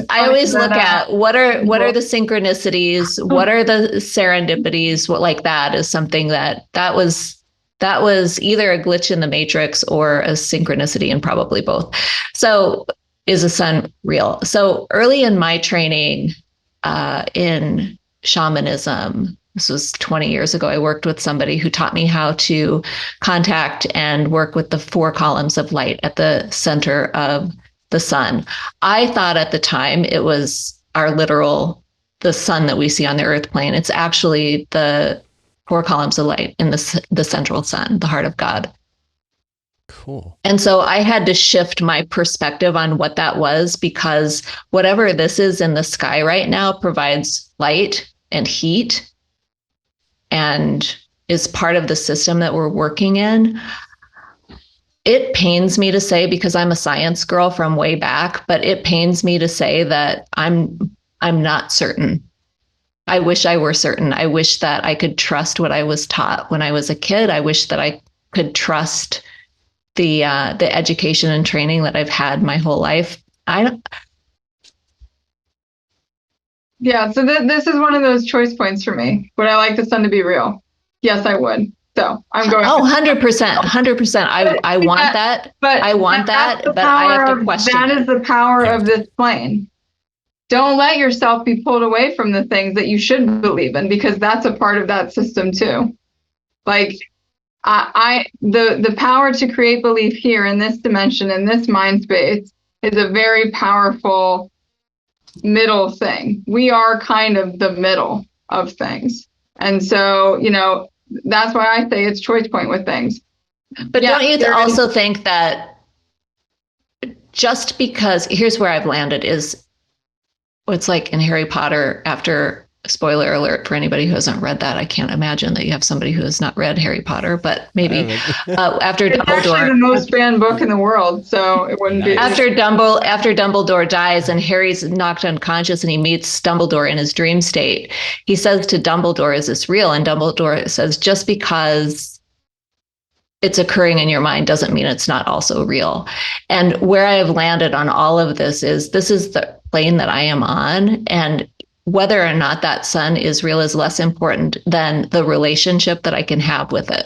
look at what are the synchronicities, what are the serendipities, what like that is something that was either a glitch in the matrix or a synchronicity, and probably both. So is the sun real? So early in my training in shamanism, this was 20 years ago, I worked with somebody who taught me how to contact and work with the 4 columns of light at the center of the sun. I thought at the time it was the sun that we see on the earth plane. It's actually the 4 columns of light in the central sun, the heart of God. Cool. And so I had to shift my perspective on what that was, because whatever this is in the sky right now provides light and heat and is part of the system that we're working in. It pains me to say, because I'm a science girl from way back, but it pains me to say that I'm not certain. I wish I were certain. I wish that I could trust what I was taught when I was a kid. I wish that I could trust the education and training that I've had my whole life. Yeah, so this is one of those choice points for me. Would I like the sun to be real? Yes, I would. So I'm going. Oh, 100%, 100%. I want that, but I want that, but I have to question. That is the power of this plane. Don't let yourself be pulled away from the things that you should believe in, because that's a part of that system too. Like the power to create belief here in this dimension, in this mind space, is a very powerful middle thing. We are kind of the middle of things. And so, that's why I say it's choice point with things. But don't you also think that just because, here's where I've landed, is it's like in Harry Potter, after, spoiler alert for anybody who hasn't read that, I can't imagine that you have somebody who has not read Harry Potter, but maybe after it's Dumbledore. It's actually the most banned book in the world, so it wouldn't be. After Dumbledore dies and Harry's knocked unconscious and he meets Dumbledore in his dream state, he says to Dumbledore, "Is this real?" And Dumbledore says, "Just because it's occurring in your mind doesn't mean it's not also real." And where I have landed on all of this is the plane that I am on, and whether or not that sun is real is less important than the relationship that I can have with it.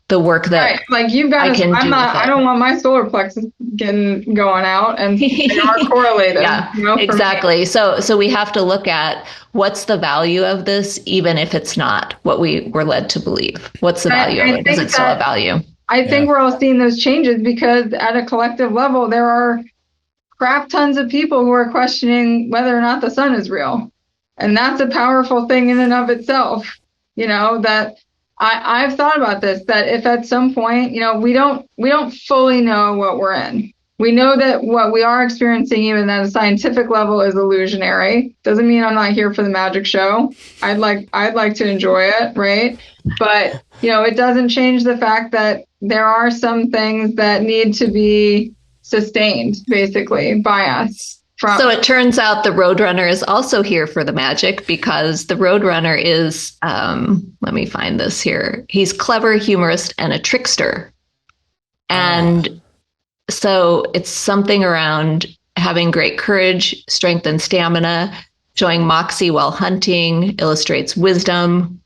The work that right. Like you've got to, I don't want my solar plexus going out, and they are correlated. Yeah, exactly. So we have to look at what's the value of this, even if it's not what we were led to believe. What's the value of it? Does it still have value? I think we're all seeing those changes because at a collective level, there are crap tons of people who are questioning whether or not the sun is real. And that's a powerful thing in and of itself, that I've thought about this, that if at some point, we don't fully know what we're in. We know that what we are experiencing, even at a scientific level, is illusionary. Doesn't mean I'm not here for the magic show. I'd like to enjoy it, right? But, it doesn't change the fact that there are some things that need to be sustained, basically, by us. So it turns out the Roadrunner is also here for the magic, because the Roadrunner is, let me find this here. He's clever, humorist, and a trickster. And so it's something around having great courage, strength, and stamina, showing moxie while hunting, illustrates wisdom.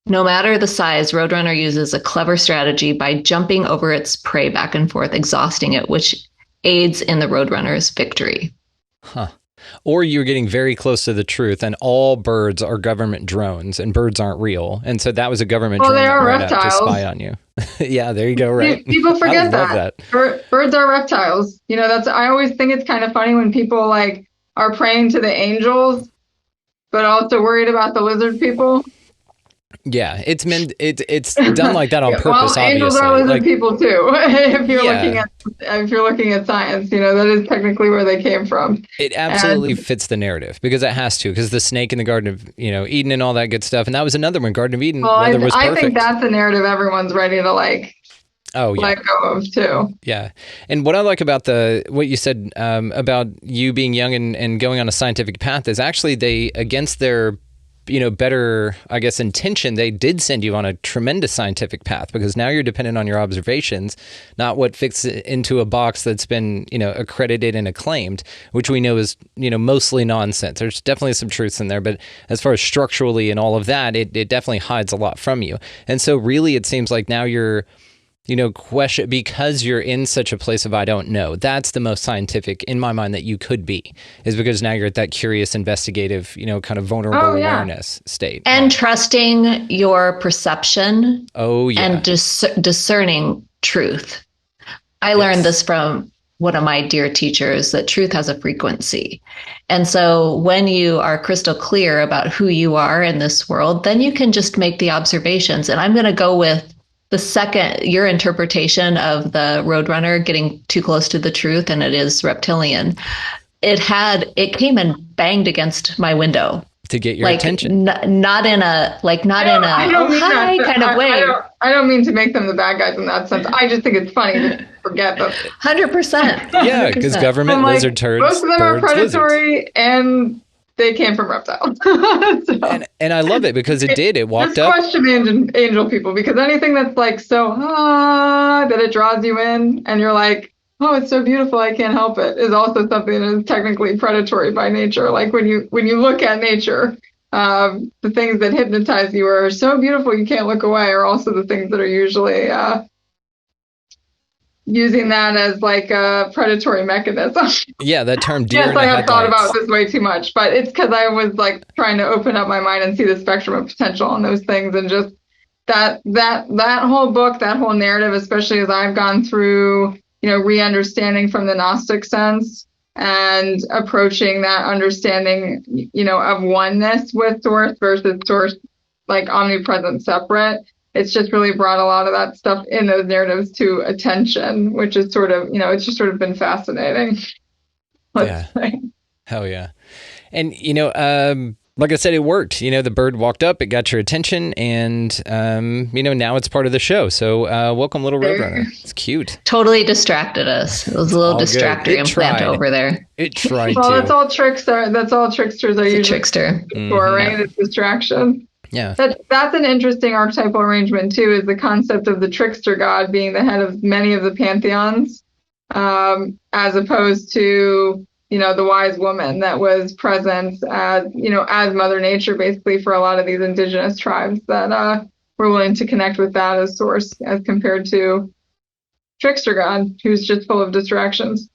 No matter the size, Roadrunner uses a clever strategy by jumping over its prey back and forth, exhausting it, which aids in the Roadrunner's victory. Huh. Or you're getting very close to the truth, and all birds are government drones, and birds aren't real. And so that was a government drone they are that reptiles. to spy on you. Yeah, there you go. Right. People forget that. Birds are reptiles. I always think it's kind of funny when people are praying to the angels, but also worried about the lizard people. Yeah, it's done like that on purpose. Well, angels obviously. are lizard people too. If you're looking at science, that is technically where they came from. It absolutely fits the narrative, because it has to, because the snake in the Garden of Eden and all that good stuff, and that was another one, Garden of Eden. Well, weather was perfect. I think that's a narrative everyone's ready to let go of too. Yeah, and what I like about what you said about you being young and going on a scientific path is actually they, against their better, I guess, intention, they did send you on a tremendous scientific path, because now you're dependent on your observations, not what fits into a box that's been, accredited and acclaimed, which we know is, mostly nonsense. There's definitely some truths in there, but as far as structurally and all of that, it definitely hides a lot from you. And so really it seems like now you're, question, because you're in such a place of I don't know. That's the most scientific in my mind that you could be, is because now you're at that curious, investigative, kind of vulnerable awareness state. And trusting your perception. Oh, yeah. And discerning truth. I learned this from one of my dear teachers, that truth has a frequency. And so when you are crystal clear about who you are in this world, then you can just make the observations. And I'm going to go with the second, your interpretation of the Roadrunner getting too close to the truth, and it is reptilian. It came and banged against my window to get your attention. Not in a hi kind of way. I don't mean to make them the bad guys in that sense. I just think it's funny to forget them. 100%. Yeah, because government lizard turds. Most of them are predatory, lizards. And they came from reptiles. And I love it because it walked just up. Question angel people, because anything that's that it draws you in and you're like, oh, it's so beautiful, I can't help it, is also something that is technically predatory by nature. Like when you look at nature, the things that hypnotize you or are so beautiful you can't look away are also the things that are usually using that as like a predatory mechanism. Yeah, that term deer in Yes, the I have thought headlights. about this way too much, but it's because I was like trying to open up my mind and see the spectrum of potential on those things, and just that whole book, that whole narrative, especially as I've gone through, re-understanding from the Gnostic sense and approaching that understanding, of oneness with source versus source, like omnipresent, separate. It's just really brought a lot of that stuff in those narratives to attention, which is sort of, it's just sort of been fascinating. Let's say. Hell yeah. And, like I said, it worked. The bird walked up, it got your attention, and, now it's part of the show. So welcome, little Roadrunner. It's cute. Totally distracted us. It was a little distractor implant over there. It tried well, to. that's all tricksters are usually trickster. For, right? It's distraction. Yeah. That's an interesting archetypal arrangement too, is the concept of the trickster god being the head of many of the pantheons, as opposed to, the wise woman that was present as, as Mother Nature, basically, for a lot of these indigenous tribes that were willing to connect with that as source, as compared to trickster god, who's just full of distractions.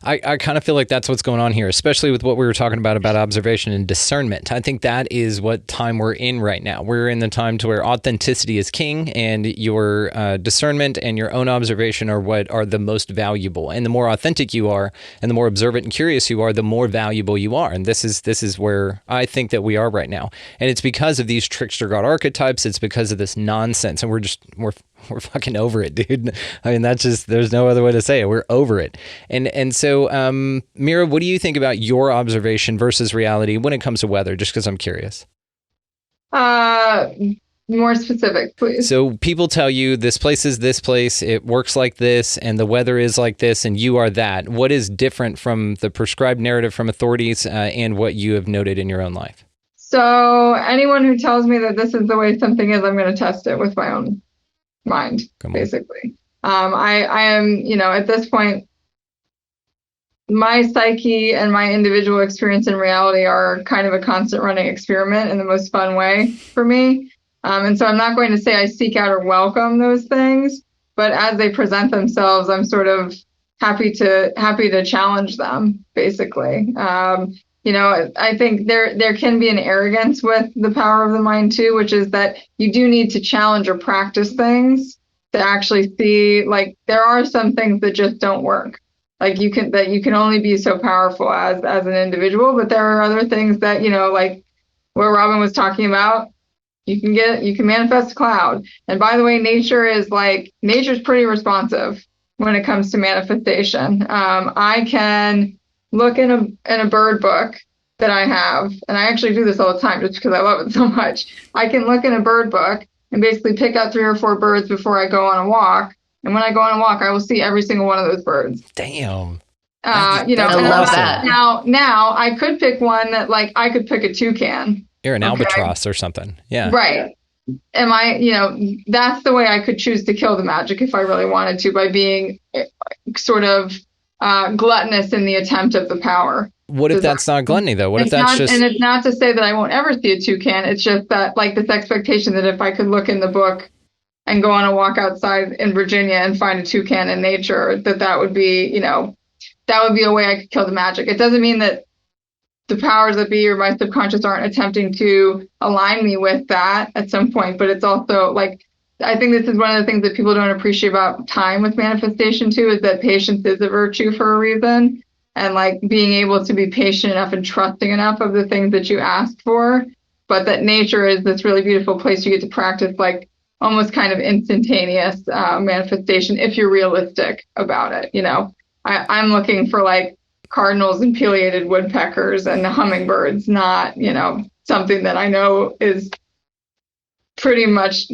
I kind of feel like that's what's going on here, especially with what we were talking about observation and discernment. I think that is what time we're in right now. We're in the time to where authenticity is king, and your discernment and your own observation are what are the most valuable. And the more authentic you are, and the more observant and curious you are, the more valuable you are. And this is where I think that we are right now. And it's because of these trickster god archetypes. It's because of this nonsense, and we're fucking over it, dude. I mean, there's no other way to say it. We're over it. And so, Mira, what do you think about your observation versus reality when it comes to weather? Just because I'm curious. More specific, please. So people tell you this place is this place, it works like this, and the weather is like this, and you are that. What is different from the prescribed narrative from authorities and what you have noted in your own life? So anyone who tells me that this is the way something is, I'm going to test it with my own mind, basically. I am, at this point, my psyche and my individual experience in reality are kind of a constant running experiment in the most fun way for me. And so I'm not going to say I seek out or welcome those things, but as they present themselves, I'm sort of happy to challenge them, basically. I think there can be an arrogance with the power of the mind too, which is that you do need to challenge or practice things to actually see, like, there are some things that just don't work. Like you can only be so powerful as an individual, but there are other things that, like what Robyn was talking about, you can manifest a cloud. And by the way, nature's pretty responsive when it comes to manifestation. I can look in a bird book that I have, and I actually do this all the time just because I love it so much. I can look in a bird book and basically pick out 3 or 4 birds before I go on a walk. And when I go on a walk, I will see every single one of those birds. Damn. I love that. Now I could pick one that, like, I could pick a toucan. You're an albatross or something. Yeah. Right. Am I, that's the way I could choose to kill the magic if I really wanted to, by being sort of gluttonous in the attempt of the power. What if that's not gluttony, though? What if that's just... And it's not to say that I won't ever see a toucan. It's just that, like, this expectation that if I could look in the book and go on a walk outside in Virginia and find a toucan in nature, that would be, that would be a way I could kill the magic. It doesn't mean that the powers that be or my subconscious aren't attempting to align me with that at some point, but it's also, like, I think this is one of the things that people don't appreciate about time with manifestation too, is that patience is a virtue for a reason. And, like, being able to be patient enough and trusting enough of the things that you ask for, but that nature is this really beautiful place you get to practice, like, almost kind of instantaneous manifestation if you're realistic about it. I'm looking for, like, cardinals and pileated woodpeckers and hummingbirds, not, something that I know is pretty much,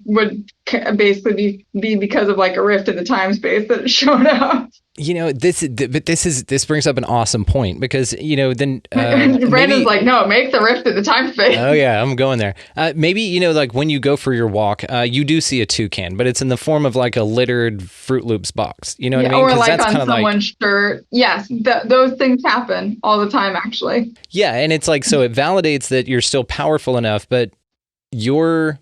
would basically be because of like a rift in the time space that it showed up. This brings up an awesome point because, then Brandon's like, no, make the rift in the time space. Oh yeah, I'm going there. Maybe, like when you go for your walk, you do see a toucan, but it's in the form of like a littered Fruit Loops box. You know what I mean? Or like on someone's shirt. Yes, those things happen all the time, actually. Yeah, and it's like, so it validates that you're still powerful enough, but you're...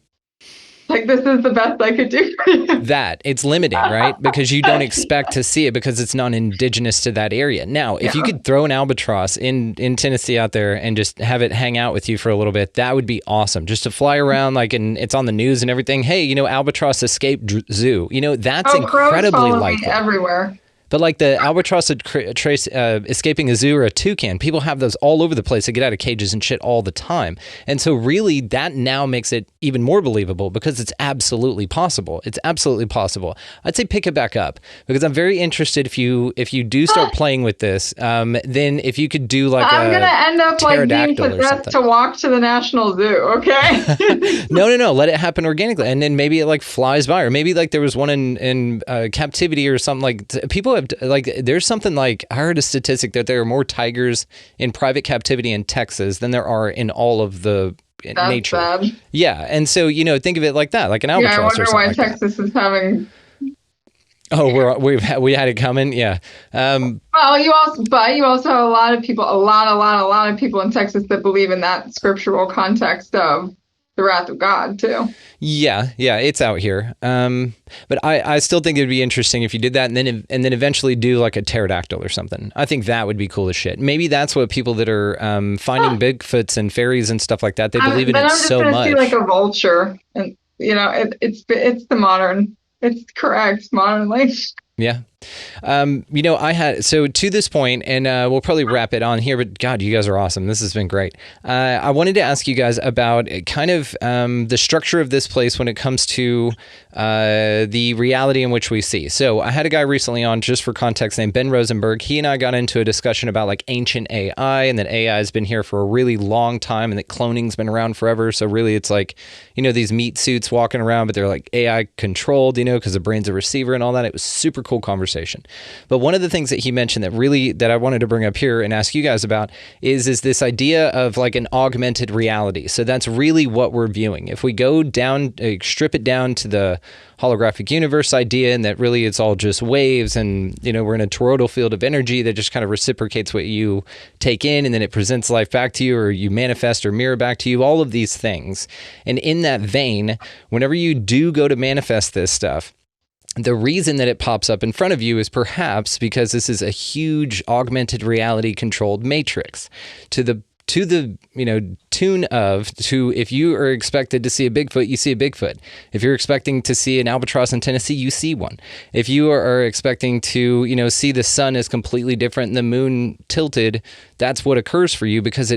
Like, this is the best I could do for you. That it's limiting, right? Because you don't expect to see it because it's not indigenous to that area. Now, if you could throw an albatross in Tennessee out there and just have it hang out with you for a little bit, that would be awesome. Just to fly around, like, and it's on the news and everything. Hey, albatross escaped zoo. That's incredibly likely everywhere. But like the albatross escaping a zoo or a toucan, people have those all over the place. They get out of cages and shit all the time. And so really that now makes it even more believable because it's absolutely possible. It's absolutely possible. I'd say pick it back up because I'm very interested if you do start playing with this, then if you could do like I'm going to end up like being possessed to walk to the National Zoo, okay? No. Let it happen organically. And then maybe it like flies by, or maybe like there was one in captivity or something. Like people have, like, there's something like, I heard a statistic that there are more tigers in private captivity in Texas than there are in all of the nature. Bad. Yeah. And so, think of it like that, like an albatross or something. I wonder why Texas is having... Oh, we had it coming. Yeah. Well, you also have a lot of people, a lot of people in Texas that believe in that scriptural context of the wrath of God too. Yeah, it's out here. But I still think it'd be interesting if you did that and then eventually do like a pterodactyl or something. I think that would be cool as shit. Maybe that's what people that are finding Bigfoots and fairies and stuff like that, they believe in it so much. I'm just gonna see like a vulture, and it's the modern. It's correct modernly. Yeah. I had, so to this point, and we'll probably wrap it on here, but God, you guys are awesome. This has been great. I wanted to ask you guys about kind of the structure of this place when it comes to the reality in which we see. So I had a guy recently on, just for context, named Ben Rosenberg. He and I got into a discussion about like ancient AI, and that AI has been here for a really long time, and that cloning's been around forever. So really it's like, these meat suits walking around, but they're like AI controlled, because the brain's a receiver and all that. It was super cool conversation. But one of the things that he mentioned that I wanted to bring up here and ask you guys about is this idea of like an augmented reality. So that's really what we're viewing. If we go down, strip it down to the holographic universe idea, and that really it's all just waves, and we're in a toroidal field of energy that just kind of reciprocates what you take in, and then it presents life back to you, or you manifest or mirror back to you, all of these things. And in that vein, whenever you do go to manifest this stuff, the reason that it pops up in front of you is perhaps because this is a huge augmented reality controlled matrix to the tune of, if you are expected to see a Bigfoot, you see a Bigfoot. If you're expecting to see an albatross in Tennessee, you see one. If you are expecting to, see the sun is completely different and the moon tilted, that's what occurs for you because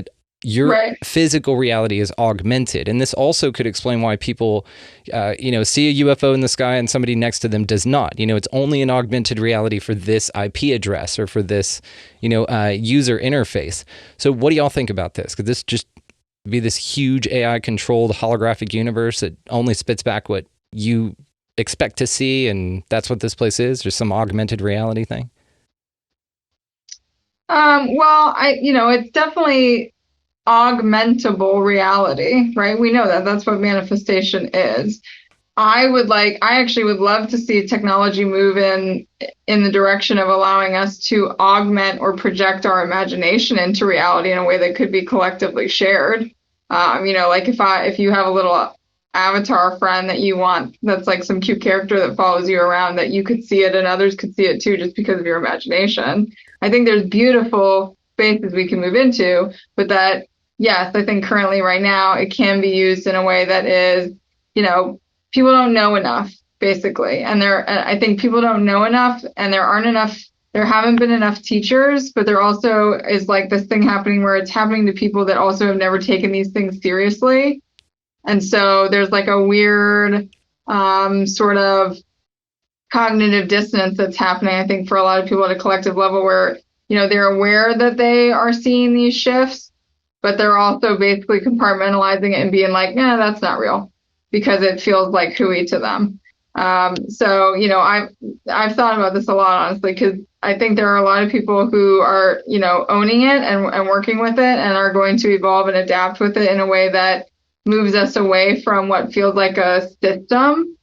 your physical reality is augmented. And this also could explain why people, see a UFO in the sky and somebody next to them does not. It's only an augmented reality for this IP address or for this, user interface. So what do y'all think about this? Could this just be this huge AI-controlled holographic universe that only spits back what you expect to see, and that's what this place is? Just some augmented reality thing? Well, it's definitely augmentable reality, right? We know that's what manifestation is. I actually would love to see technology move in the direction of allowing us to augment or project our imagination into reality in a way that could be collectively shared. Like if you have a little avatar friend that you want, that's like some cute character that follows you around, that you could see it and others could see it too, just because of your imagination. I think there's beautiful spaces we can move into, but that, yes, I think currently right now it can be used in a way that is, people don't know enough, basically. And I think people don't know enough, and there haven't been enough teachers, but there also is like this thing happening where it's happening to people that also have never taken these things seriously. And so there's like a weird sort of cognitive dissonance that's happening, I think, for a lot of people at a collective level where, they're aware that they are seeing these shifts, but they're also basically compartmentalizing it and being like, nah, that's not real. because it feels like hooey to them. So, you know, I've thought about this a lot, honestly, because I think there are a lot of people who are, you know, owning it and working with it and are going to evolve and adapt with it in a way that moves us away from what feels like a system,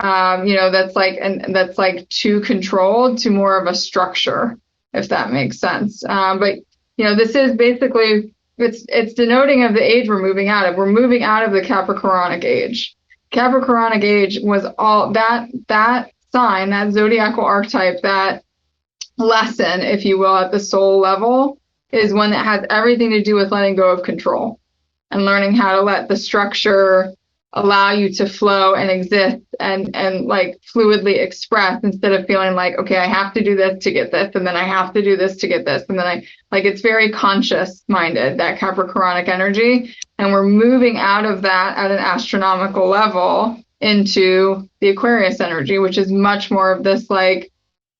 you know, that's like too controlled, to more of a structure, if that makes sense. But, you know, this is basically, it's denoting of the age we're moving out of. We're moving out of the Capricornic age. Capricornic age was all that sign, that zodiacal archetype, that lesson, if you will, at the soul level, is one that has everything to do with letting go of control and learning how to let the structure allow you to flow and exist and like fluidly express, instead of feeling like, okay, I have to do this to get this, and then I have to do this to get this, and then it's very conscious minded, that Capricornic energy. And we're moving out of that at an astronomical level into the Aquarius energy, which is much more of this like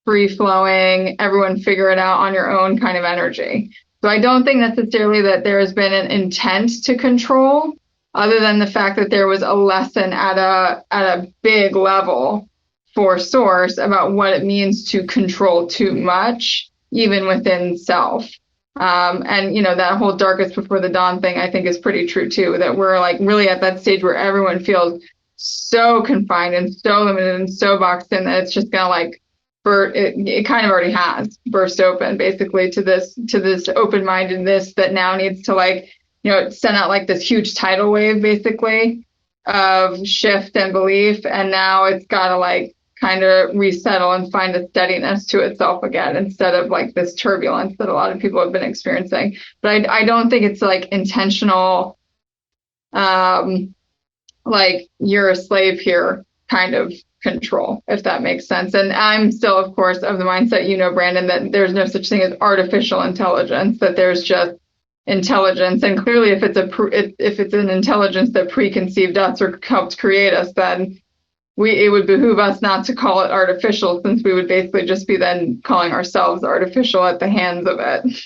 free flowing, everyone figure it out on your own kind of energy. So I don't think necessarily that there has been an intent to control, other than the fact that there was a lesson at a big level for source about what it means to control too much, even within self. And, you know, that whole darkest before the dawn thing, I think, is pretty true too, that we're like really at that stage where everyone feels so confined and so limited and so boxed in that it's just gonna like it kind of already has burst open, basically, to this open-mindedness that now needs to, like, you know, send out like this huge tidal wave, basically, of shift and belief, and now it's got to like kind of resettle and find a steadiness to itself again, instead of like this turbulence that a lot of people have been experiencing. But I don't think it's like intentional, like you're a slave here kind of control, if that makes sense. And I'm still, of course, of the mindset, you know, Brandon, that there's no such thing as artificial intelligence, that there's just intelligence. And clearly, if it's an intelligence that preconceived us or helped create us, then it would behoove us not to call it artificial, since we would basically just be then calling ourselves artificial at the hands of it.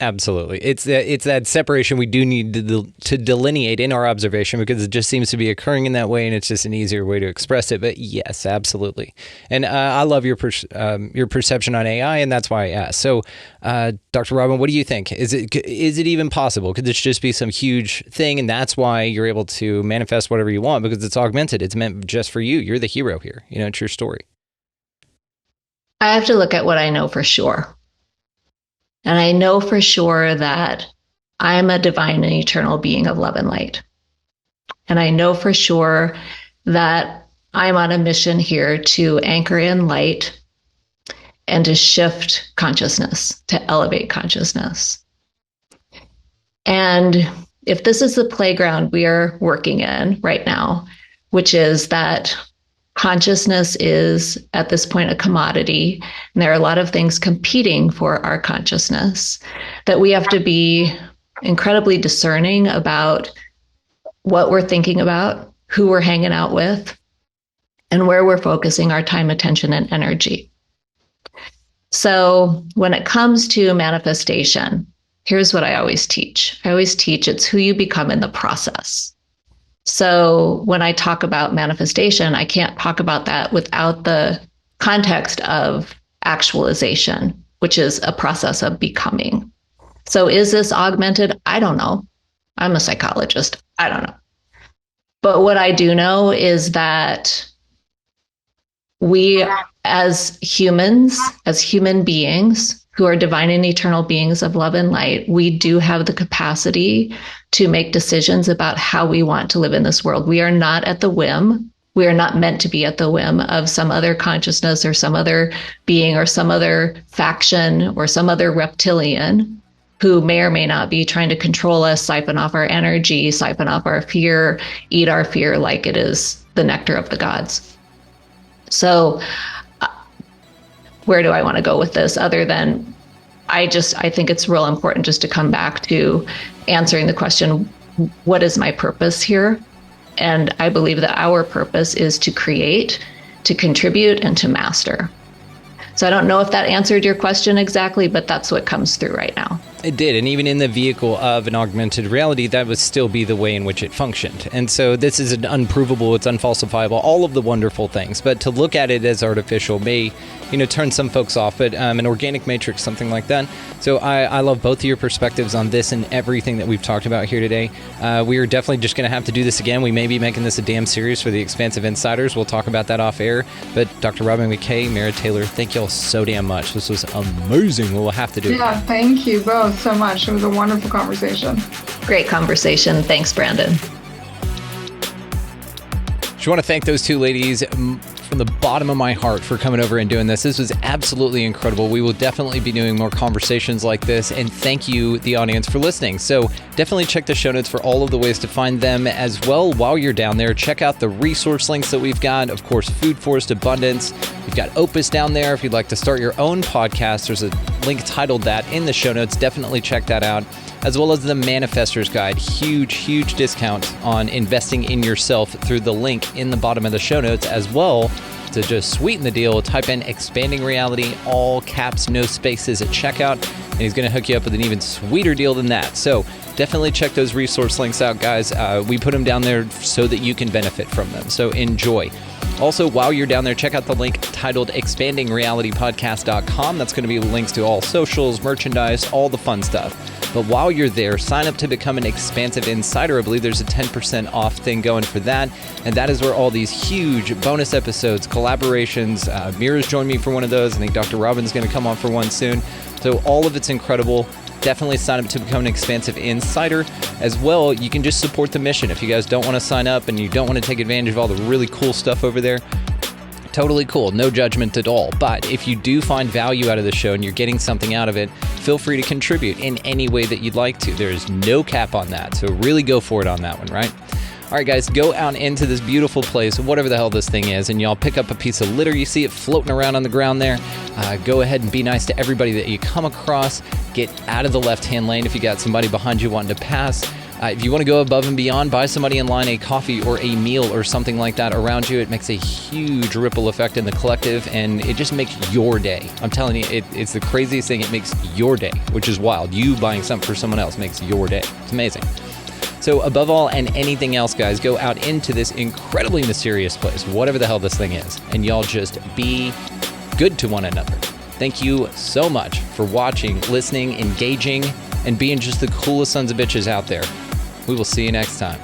Absolutely. It's that separation we do need to delineate in our observation, because it just seems to be occurring in that way, and it's just an easier way to express it. But yes, absolutely. And I love your perception on AI, and that's why I asked. So, Dr. Robyn, what do you think? Is it even possible? Could this just be some huge thing, and that's why you're able to manifest whatever you want, because it's augmented. It's meant just for you. You're the hero here. You know, it's your story. I have to look at what I know for sure. And I know for sure that I'm a divine and eternal being of love and light. And I know for sure that I'm on a mission here to anchor in light and to shift consciousness, to elevate consciousness. And if this is the playground we are working in right now, which is that consciousness is at this point a commodity, and there are a lot of things competing for our consciousness, that we have to be incredibly discerning about what we're thinking about, who we're hanging out with, and where we're focusing our time, attention, and energy. So when it comes to manifestation, here's what I always teach. I always teach it's who you become in the process. So when I talk about manifestation, I can't talk about that without the context of actualization, which is a process of becoming. So is this augmented? I don't know. I'm a psychologist. I don't know. But what I do know is that we, as humans, as human beings who are divine and eternal beings of love and light, we do have the capacity to make decisions about how we want to live in this world. We are not at the whim. We are not meant to be at the whim of some other consciousness or some other being or some other faction or some other reptilian who may or may not be trying to control us, siphon off our energy, siphon off our fear, eat our fear like it is the nectar of the gods. So where do I want to go with this, other than I think it's real important just to come back to answering the question, what is my purpose here? And I believe that our purpose is to create, to contribute, and to master. So I don't know if that answered your question exactly, but that's what comes through right now. It did, and even in the vehicle of an augmented reality, that would still be the way in which it functioned. And so this is an unprovable, it's unfalsifiable, all of the wonderful things. But to look at it as artificial may, turn some folks off. But an organic matrix, something like that. So I love both of your perspectives on this and everything that we've talked about here today. We are definitely just going to have to do this again. We may be making this a damn series for the Expansive Insiders. We'll talk about that off air. But Dr. Robyn, McKay, Mira Taylor, thank you all so damn much. This was amazing. We'll have to do it. Yeah, thank you both so much. It was a wonderful conversation. Great conversation. Thanks, Brandon. Just want to thank those two ladies from the bottom of my heart for coming over and doing this. This was absolutely incredible. We will definitely be doing more conversations like this, and thank you, the audience, for listening. So definitely check the show notes for all of the ways to find them as well. While you're down there, check out the resource links that we've got. Of course, Food Forest Abundance. We've got OPUS down there. If you'd like to start your own podcast, there's a link titled that in the show notes. Definitely check that out. As well as the Manifestor's Guide. Huge discount on investing in yourself through the link in the bottom of the show notes. As well, to just sweeten the deal, type in Expanding Reality, all caps, no spaces at checkout, and he's going to hook you up with an even sweeter deal than that. So definitely check those resource links out, guys. We put them down there so that you can benefit from them. So enjoy. Also, while you're down there, check out the link titled expandingrealitypodcast.com. That's going to be links to all socials, merchandise, all the fun stuff. But while you're there, sign up to become an Expansive Insider. I believe there's a 10% off thing going for that. And that is where all these huge bonus episodes, collaborations, Mira's joined me for one of those. I think Dr. Robyn's going to come on for one soon. So all of it's incredible. Definitely sign up to become an Expansive Insider. As well, you can just support the mission. If you guys don't want to sign up and you don't want to take advantage of all the really cool stuff over there, totally cool. No judgment at all. But if you do find value out of the show and you're getting something out of it, feel free to contribute in any way that you'd like to. There is no cap on that. So really go for it on that one, right? All right, guys, go out into this beautiful place, whatever the hell this thing is, and y'all pick up a piece of litter. You see it floating around on the ground there. Go ahead and be nice to everybody that you come across. Get out of the left-hand lane if you got somebody behind you wanting to pass. If you want to go above and beyond, buy somebody in line a coffee or a meal or something like that around you. It makes a huge ripple effect in the collective, and it just makes your day. I'm telling you, it's the craziest thing. It makes your day, which is wild. You buying something for someone else makes your day. It's amazing. So above all and anything else, guys, go out into this incredibly mysterious place, whatever the hell this thing is, and y'all just be good to one another. Thank you so much for watching, listening, engaging, and being just the coolest sons of bitches out there. We will see you next time.